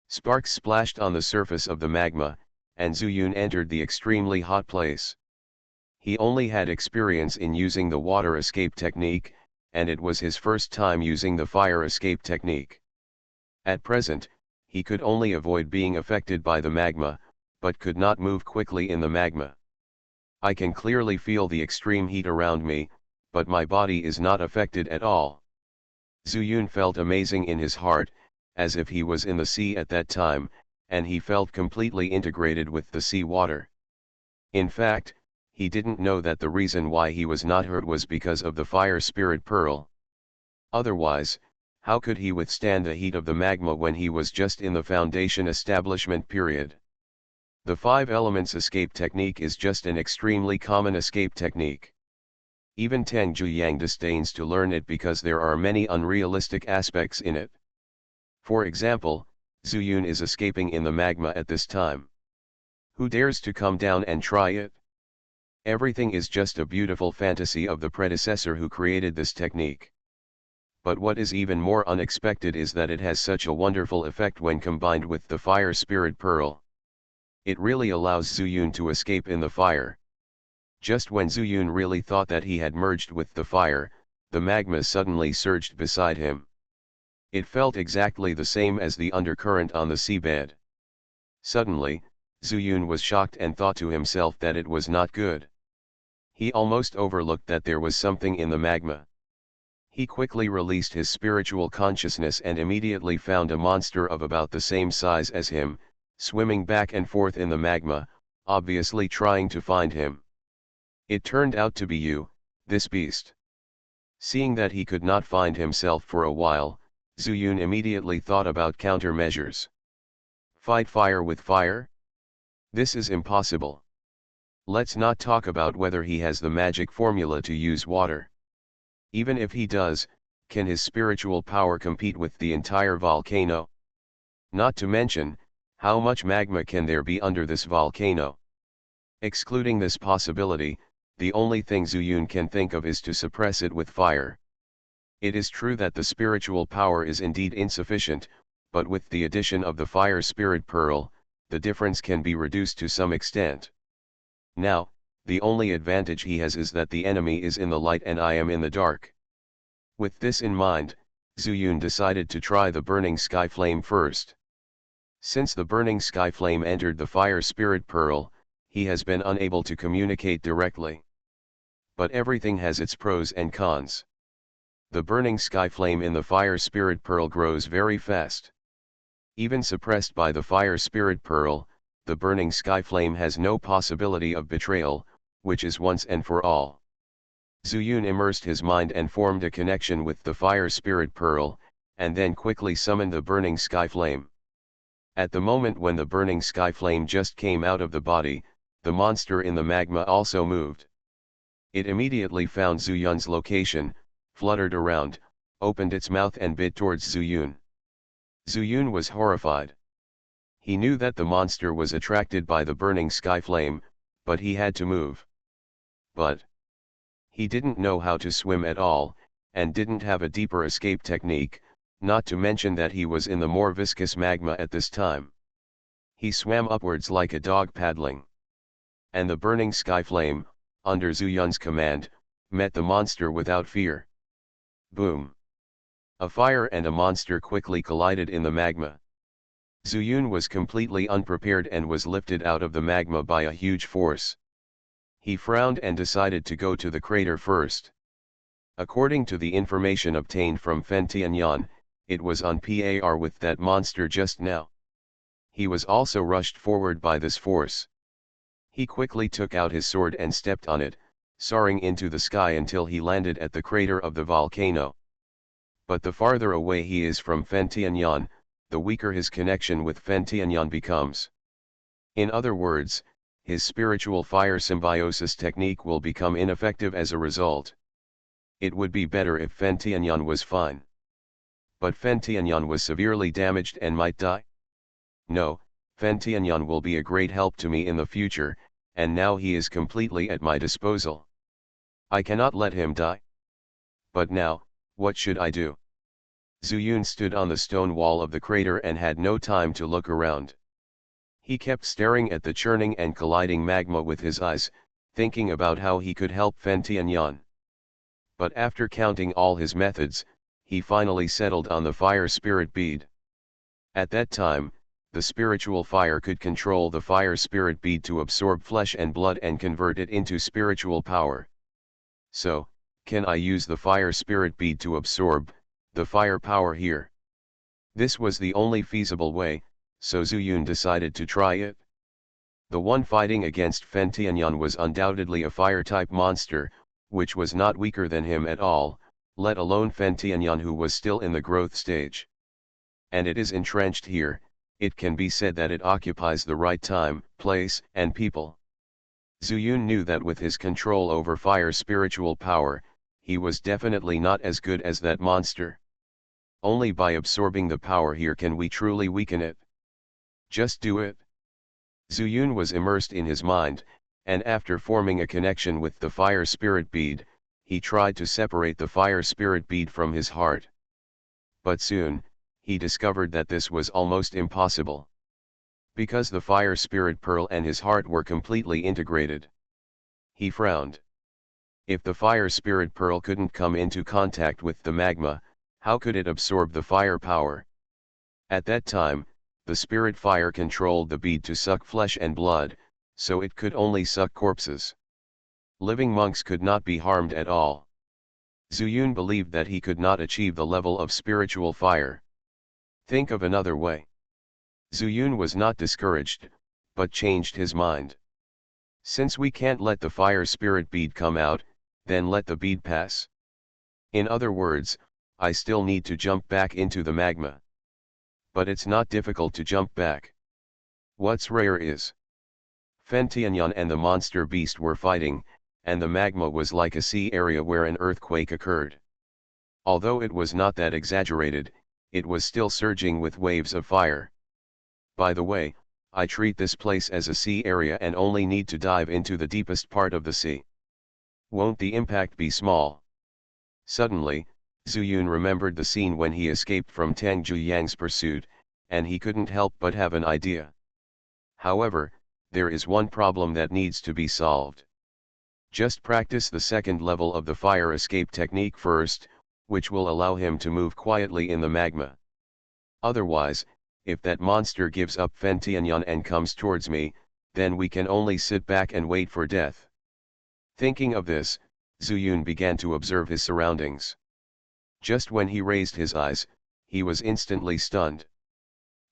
Sparks splashed on the surface of the magma, and Zhu Yun entered the extremely hot place. He only had experience in using the water escape technique, and it was his first time using the fire escape technique. At present, he could only avoid being affected by the magma, but could not move quickly in the magma. I can clearly feel the extreme heat around me, but my body is not affected at all. Zhu Yun felt amazing in his heart, as if he was in the sea at that time, and he felt completely integrated with the sea water. In fact, he didn't know that the reason why he was not hurt was because of the fire spirit pearl. Otherwise, how could he withstand the heat of the magma when he was just in the foundation establishment period? The 5 elements escape technique is just an extremely common escape technique. Even Tang Zhuyang disdains to learn it because there are many unrealistic aspects in it. For example, Zhu Yun is escaping in the magma at this time. Who dares to come down and try it? Everything is just a beautiful fantasy of the predecessor who created this technique. But what is even more unexpected is that it has such a wonderful effect when combined with the fire spirit pearl. It really allows Zhu Yun to escape in the fire. Just when Zhu Yun really thought that he had merged with the fire, the magma suddenly surged beside him. It felt exactly the same as the undercurrent on the seabed. Suddenly, Zhu Yun was shocked and thought to himself that it was not good. He almost overlooked that there was something in the magma. He quickly released his spiritual consciousness and immediately found a monster of about the same size as him, swimming back and forth in the magma, obviously trying to find him. It turned out to be you, this beast. Seeing that he could not find himself for a while, Zhu Yun immediately thought about countermeasures. Fight fire with fire? This is impossible. Let's not talk about whether he has the magic formula to use water. Even if he does, can his spiritual power compete with the entire volcano? Not to mention, how much magma can there be under this volcano? Excluding this possibility, the only thing Zhu Yun can think of is to suppress it with fire. It is true that the spiritual power is indeed insufficient, but with the addition of the fire spirit pearl, the difference can be reduced to some extent. Now, the only advantage he has is that the enemy is in the light and I am in the dark. With this in mind, Zhu Yun decided to try the burning sky flame first. Since the burning sky flame entered the fire spirit pearl, he has been unable to communicate directly. But everything has its pros and cons. The burning sky flame in the fire spirit pearl grows very fast. Even suppressed by the fire spirit pearl, the burning sky flame has no possibility of betrayal, which is once and for all. Zhu Yun immersed his mind and formed a connection with the fire spirit pearl, and then quickly summoned the burning sky flame. At the moment when the burning sky flame just came out of the body, the monster in the magma also moved. It immediately found Zhu Yun's location, fluttered around, opened its mouth and bit towards Zhu Yun. Zhu Yun was horrified. He knew that the monster was attracted by the burning sky flame, but he had to move. But he didn't know how to swim at all, and didn't have a deeper escape technique, not to mention that he was in the more viscous magma at this time. He swam upwards like a dog paddling. And the burning sky flame, under Zhu Yun's command, met the monster without fear. Boom! A fire and a monster quickly collided in the magma. Zhu Yun was completely unprepared and was lifted out of the magma by a huge force. He frowned and decided to go to the crater first. According to the information obtained from Fen Tianyan, it was on par with that monster just now. He was also rushed forward by this force. He quickly took out his sword and stepped on it, soaring into the sky until he landed at the crater of the volcano. But the farther away he is from Fen Tianyan, the weaker his connection with Fen Tianyan becomes. In other words, his spiritual fire symbiosis technique will become ineffective as a result. It would be better if Fen Tianyan was fine. But Fen Tianyan was severely damaged and might die? No, Fen Tianyan will be a great help to me in the future, and now he is completely at my disposal. I cannot let him die. But now, what should I do? Zhu Yun stood on the stone wall of the crater and had no time to look around. He kept staring at the churning and colliding magma with his eyes, thinking about how he could help Fen Tianyan. But after counting all his methods, he finally settled on the fire spirit bead. At that time, the spiritual fire could control the fire spirit bead to absorb flesh and blood and convert it into spiritual power. So, can I use the fire spirit bead to absorb the fire power here? This was the only feasible way, so Zhu Yun decided to try it. The one fighting against Fen Tianyan was undoubtedly a fire-type monster, which was not weaker than him at all, let alone Fen Tianyan who was still in the growth stage. And it is entrenched here. It can be said that it occupies the right time, place, and people. Zhu Yun knew that with his control over fire spiritual power, he was definitely not as good as that monster. Only by absorbing the power here can we truly weaken it. Just do it. Zhu Yun was immersed in his mind, and after forming a connection with the fire spirit bead, he tried to separate the fire spirit bead from his heart. But soon, he discovered that this was almost impossible. Because the fire spirit pearl and his heart were completely integrated. He frowned. If the fire spirit pearl couldn't come into contact with the magma, how could it absorb the fire power? At that time, the spirit fire controlled the bead to suck flesh and blood, so it could only suck corpses. Living monks could not be harmed at all. Zhu Yun believed that he could not achieve the level of spiritual fire. Think of another way. Zhu Yun was not discouraged, but changed his mind. Since we can't let the fire spirit bead come out, then let the bead pass. In other words, I still need to jump back into the magma. But it's not difficult to jump back. What's rare is Fen Tianyan and the monster beast were fighting, and the magma was like a sea area where an earthquake occurred. Although it was not that exaggerated, it was still surging with waves of fire. By the way, I treat this place as a sea area and only need to dive into the deepest part of the sea. Won't the impact be small? Suddenly, Zhu Yun remembered the scene when he escaped from Tang Zhuyang's pursuit, and he couldn't help but have an idea. However, there is one problem that needs to be solved. Just practice the second level of the fire escape technique first, which will allow him to move quietly in the magma. Otherwise, if that monster gives up Fen Tianyan and comes towards me, then we can only sit back and wait for death. Thinking of this, Zhu Yun began to observe his surroundings. Just when he raised his eyes, he was instantly stunned.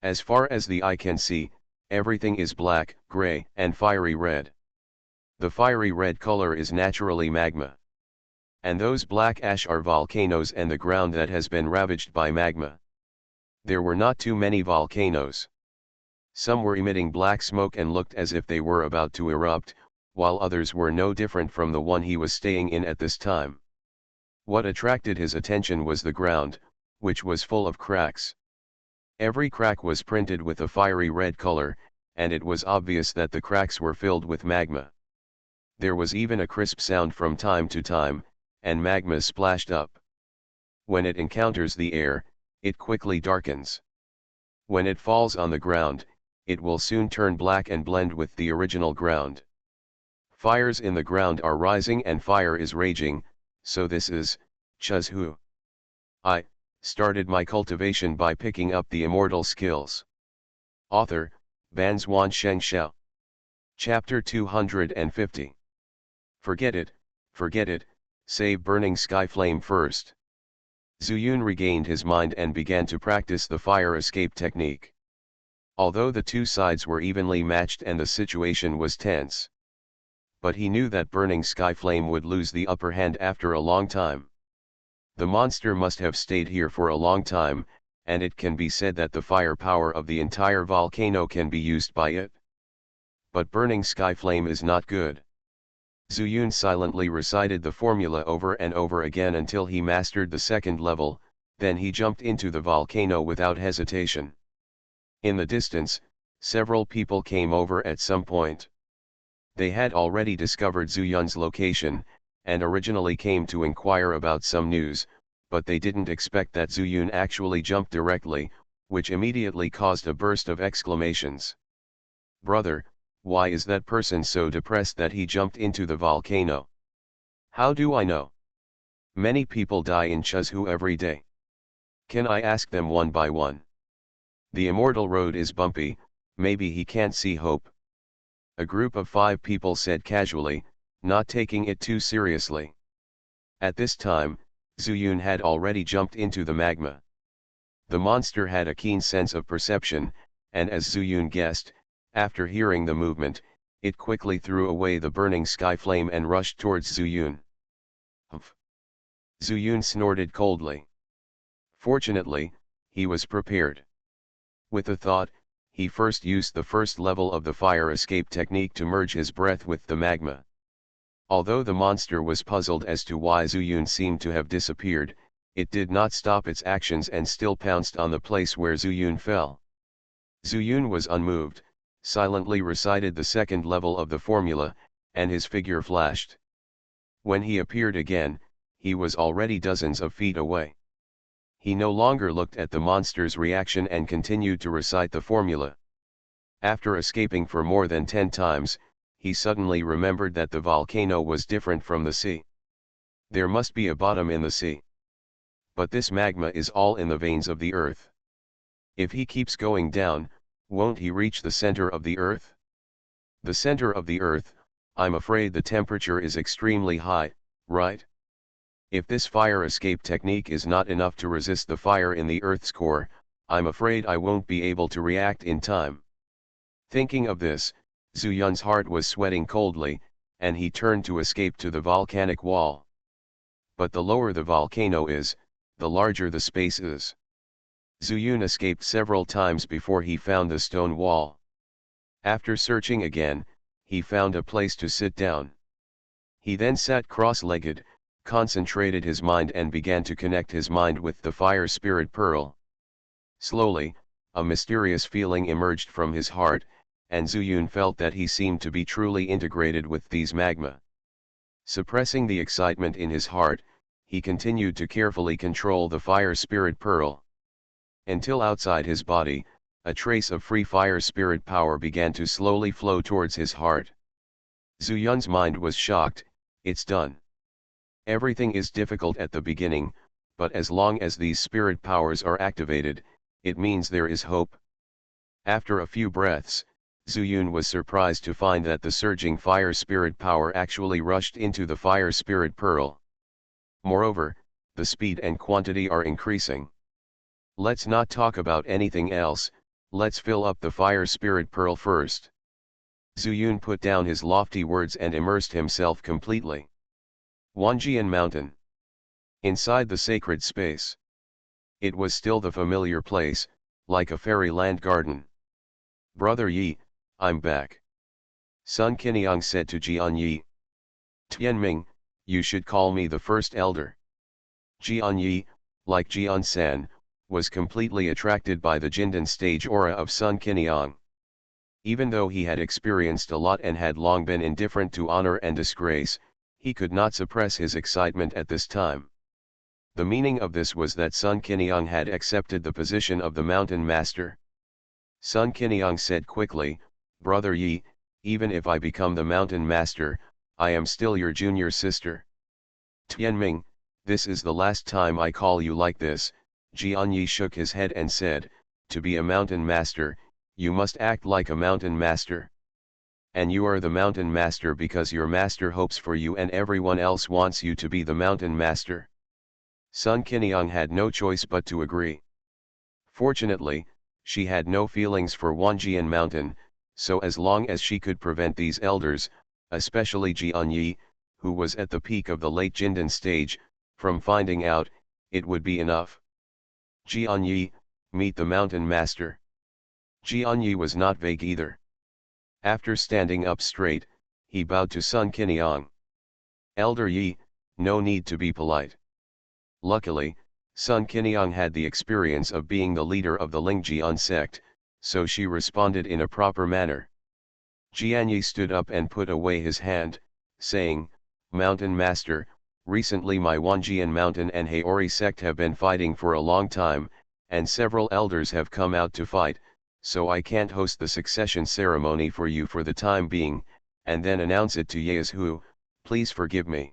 As far as the eye can see, everything is black, gray, and fiery red. The fiery red color is naturally magma. And those black ash are volcanoes and the ground that has been ravaged by magma. There were not too many volcanoes. Some were emitting black smoke and looked as if they were about to erupt, while others were no different from the one he was staying in at this time. What attracted his attention was the ground, which was full of cracks. Every crack was printed with a fiery red color, and it was obvious that the cracks were filled with magma. There was even a crisp sound from time to time, and magma splashed up. When it encounters the air, it quickly darkens. When it falls on the ground, it will soon turn black and blend with the original ground. Fires in the ground are rising and fire is raging, so this is Chuzhu. I started my cultivation by picking up the immortal skills. Author, Banzuan Xianxia. Chapter 250. Forget it, save burning sky flame first. Zuyun regained his mind and began to practice the fire escape technique. Although the two sides were evenly matched and the situation was tense. But he knew that burning sky flame would lose the upper hand after a long time. The monster must have stayed here for a long time, and it can be said that the fire power of the entire volcano can be used by it. But burning sky flame is not good. Zuyun silently recited the formula over and over again until he mastered the second level, then he jumped into the volcano without hesitation. In the distance, several people came over at some point. They had already discovered Zuyun's location, and originally came to inquire about some news, but they didn't expect that Zuyun actually jumped directly, which immediately caused a burst of exclamations. "Brother, why is that person so depressed that he jumped into the volcano? How do I know? Many people die in Chuzhu every day. Can I ask them one by one? The immortal road is bumpy, maybe he can't see hope." A group of 5 people said casually, not taking it too seriously. At this time, Zuyun had already jumped into the magma. The monster had a keen sense of perception, and as Zuyun guessed, after hearing the movement, it quickly threw away the burning sky flame and rushed towards Zuyun. Humph! Zuyun snorted coldly. Fortunately, he was prepared. With a thought, he first used the first level of the fire escape technique to merge his breath with the magma. Although the monster was puzzled as to why Zuyun seemed to have disappeared, it did not stop its actions and still pounced on the place where Zuyun fell. Zuyun was unmoved, silently recited the second level of the formula, and his figure flashed. When he appeared again, he was already dozens of feet away. He no longer looked at the monster's reaction and continued to recite the formula. After escaping for more than 10 times, he suddenly remembered that the volcano was different from the sea. There must be a bottom in the sea. But this magma is all in the veins of the earth. If he keeps going down, won't he reach the center of the earth? The center of the earth, I'm afraid the temperature is extremely high, right? If this fire escape technique is not enough to resist the fire in the earth's core, I'm afraid I won't be able to react in time. Thinking of this, Zuyun's heart was sweating coldly, and he turned to escape to the volcanic wall. But the lower the volcano is, the larger the space is. Zuyun escaped several times before he found the stone wall. After searching again, he found a place to sit down. He then sat cross-legged, concentrated his mind and began to connect his mind with the fire spirit pearl. Slowly, a mysterious feeling emerged from his heart, and Zuyun felt that he seemed to be truly integrated with these magma. Suppressing the excitement in his heart, he continued to carefully control the fire spirit pearl. Until outside his body, a trace of free fire spirit power began to slowly flow towards his heart. Zuyun's mind was shocked. It's done. Everything is difficult at the beginning, but as long as these spirit powers are activated, it means there is hope. After a few breaths, Zuyun was surprised to find that the surging fire spirit power actually rushed into the fire spirit pearl. Moreover, the speed and quantity are increasing. Let's not talk about anything else, let's fill up the fire spirit pearl first. Zuyun put down his lofty words and immersed himself completely. Wanjian Mountain. Inside the sacred space. It was still the familiar place, like a fairyland garden. "Brother Yi, I'm back." Sun Qiniang said to Jian Yi. "Tianming, you should call me the first elder." Jian Yi, like Jian San, was completely attracted by the Jindan stage aura of Sun Qiniang. Even though he had experienced a lot and had long been indifferent to honor and disgrace, he could not suppress his excitement at this time. The meaning of this was that Sun Qinyang had accepted the position of the mountain master. Sun Qinyang said quickly, "Brother Yi, even if I become the mountain master, I am still your junior sister." "Tianming, this is the last time I call you like this." Jianyi shook his head and said, "To be a mountain master, you must act like a mountain master. And you are the mountain master because your master hopes for you and everyone else wants you to be the mountain master." Sun Qinyang had no choice but to agree. Fortunately, she had no feelings for Wanjian Mountain, so as long as she could prevent these elders, especially Jianyi, who was at the peak of the late Jindan stage, from finding out, it would be enough. "Jianyi, meet the mountain master." Jianyi was not vague either. After standing up straight, he bowed to Sun Qinyang. "Elder Yi, no need to be polite." Luckily, Sun Qinyang had the experience of being the leader of the Lingjian sect, so she responded in a proper manner. Jianyi stood up and put away his hand, saying, "Mountain Master, recently my Wanjian Mountain and Haori sect have been fighting for a long time, and several elders have come out to fight, so I can't host the succession ceremony for you for the time being, and then announce it to Yeazhu, please forgive me."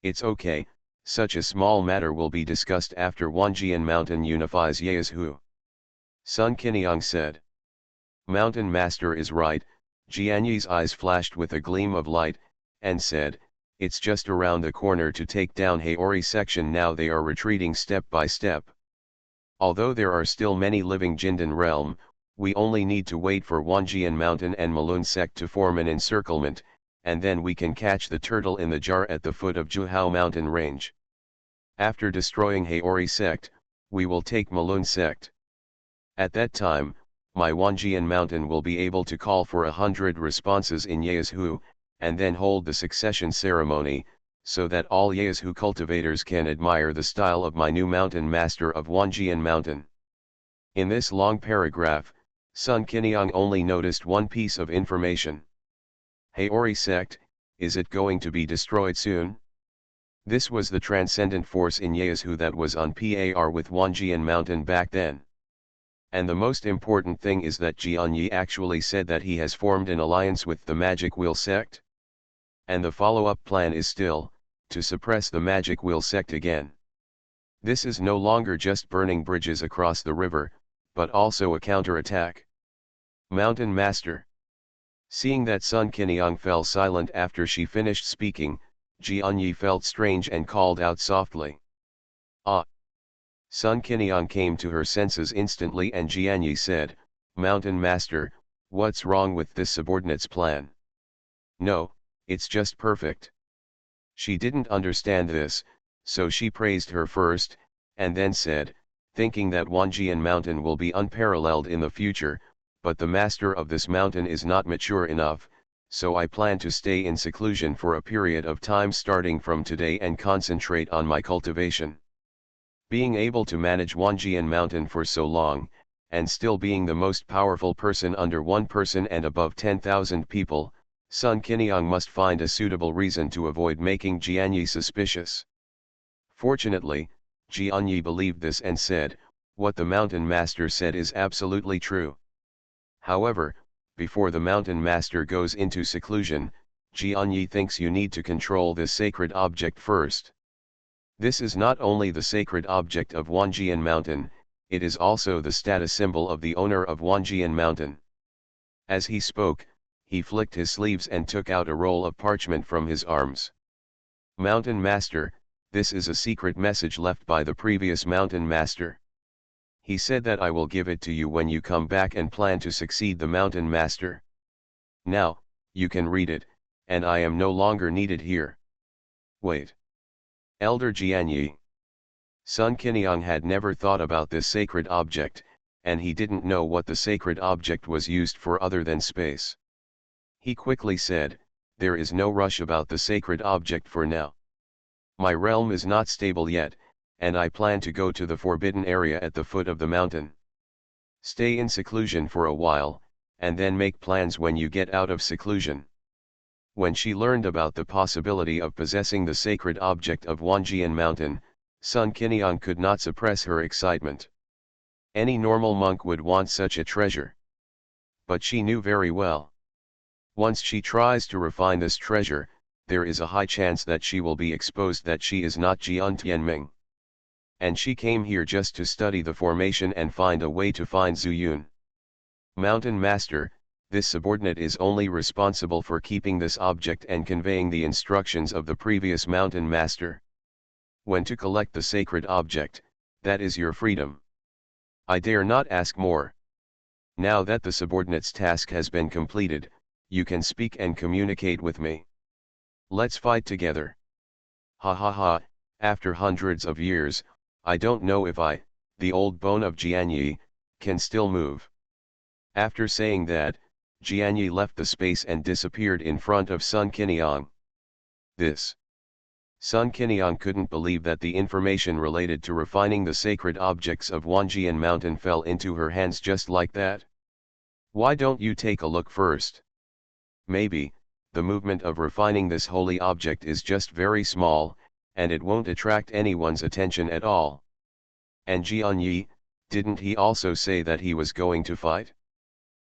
"It's okay, such a small matter will be discussed after Wanjian Mountain unifies Yeazhu," Sun Qinyang said. "Mountain Master is right." Jianyi's eyes flashed with a gleam of light, and said, "It's just around the corner to take down Haori section. Now they are retreating step by step. Although there are still many living Jindan realm, we only need to wait for Wanjian Mountain and Malun sect to form an encirclement, and then we can catch the turtle in the jar at the foot of Juhao Mountain range. After destroying Haori sect, we will take Malun sect. At that time, my Wanjian Mountain will be able to call for 100 responses in Yeazhu, and then hold the succession ceremony, so that all Yeazhu cultivators can admire the style of my new mountain master of Wanjian Mountain." In this long paragraph, Sun Qinyang only noticed one piece of information. Haori sect, is it going to be destroyed soon? This was the transcendent force in Yeazhu that was on par with Wanjian Mountain back then. And the most important thing is that Jianyi actually said that he has formed an alliance with the Magic Wheel sect. And the follow-up plan is still, to suppress the Magic Wheel sect again. This is no longer just burning bridges across the river, but also a counterattack. Mountain Master. Seeing that Sun Qinyang fell silent after she finished speaking, Jianyi felt strange and called out softly, "Ah!" Sun Qinyang came to her senses instantly, and Jianyi said, "Mountain Master, what's wrong with this subordinate's plan?" "No, it's just perfect." She didn't understand this, so she praised her first, and then said, "Thinking that Wanjian Mountain will be unparalleled in the future, but the master of this mountain is not mature enough, so I plan to stay in seclusion for a period of time starting from today and concentrate on my cultivation." Being able to manage Wanjian Mountain for so long, and still being the most powerful person under one person and above 10,000 people, Sun Qinyang must find a suitable reason to avoid making Jianyi suspicious. Fortunately, Jianyi believed this and said, "What the mountain master said is absolutely true. However, before the mountain master goes into seclusion, Jianyi thinks you need to control this sacred object first. This is not only the sacred object of Wanjian Mountain, it is also the status symbol of the owner of Wanjian Mountain." As he spoke, he flicked his sleeves and took out a roll of parchment from his arms. "Mountain Master, this is a secret message left by the previous Mountain Master. He said that I will give it to you when you come back and plan to succeed the Mountain Master. Now, you can read it, and I am no longer needed here." "Wait. Elder Jianyi." Sun Qinyang had never thought about this sacred object, and he didn't know what the sacred object was used for other than space. He quickly said, "There is no rush about the sacred object for now. My realm is not stable yet, and I plan to go to the forbidden area at the foot of the mountain. Stay in seclusion for a while, and then make plans when you get out of seclusion." When she learned about the possibility of possessing the sacred object of Wanjian Mountain, Sun Qiniang could not suppress her excitement. Any normal monk would want such a treasure. But she knew very well. Once she tries to refine this treasure, there is a high chance that she will be exposed that she is not Jian Tianming. And she came here just to study the formation and find a way to find Zuyun. Mountain Master, this subordinate is only responsible for keeping this object and conveying the instructions of the previous Mountain Master. When to collect the sacred object, that is your freedom. I dare not ask more. Now that the subordinate's task has been completed, you can speak and communicate with me. Let's fight together. Ha ha ha, after hundreds of years, I don't know if I, the old bone of Jianyi, can still move. After saying that, Jianyi left the space and disappeared in front of Sun Qiniang. This. Sun Qiniang couldn't believe that the information related to refining the sacred objects of Wanjian Mountain fell into her hands just like that. Why don't you take a look first? Maybe, the movement of refining this holy object is just very small, and it won't attract anyone's attention at all. And Jianyi, didn't he also say that he was going to fight?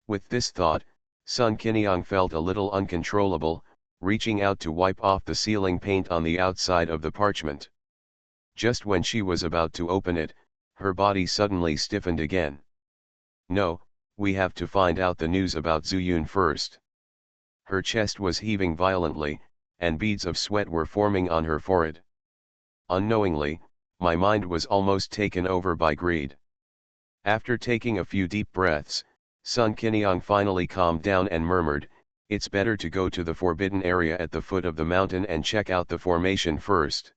With this thought, Sun Qiniang felt a little uncontrollable, reaching out to wipe off the sealing paint on the outside of the parchment. Just when she was about to open it, her body suddenly stiffened again. No, we have to find out the news about Zuyun first. Her chest was heaving violently, and beads of sweat were forming on her forehead. Unknowingly, my mind was almost taken over by greed. After taking a few deep breaths, Sun Qiniang finally calmed down and murmured, "It's better to go to the forbidden area at the foot of the mountain and check out the formation first."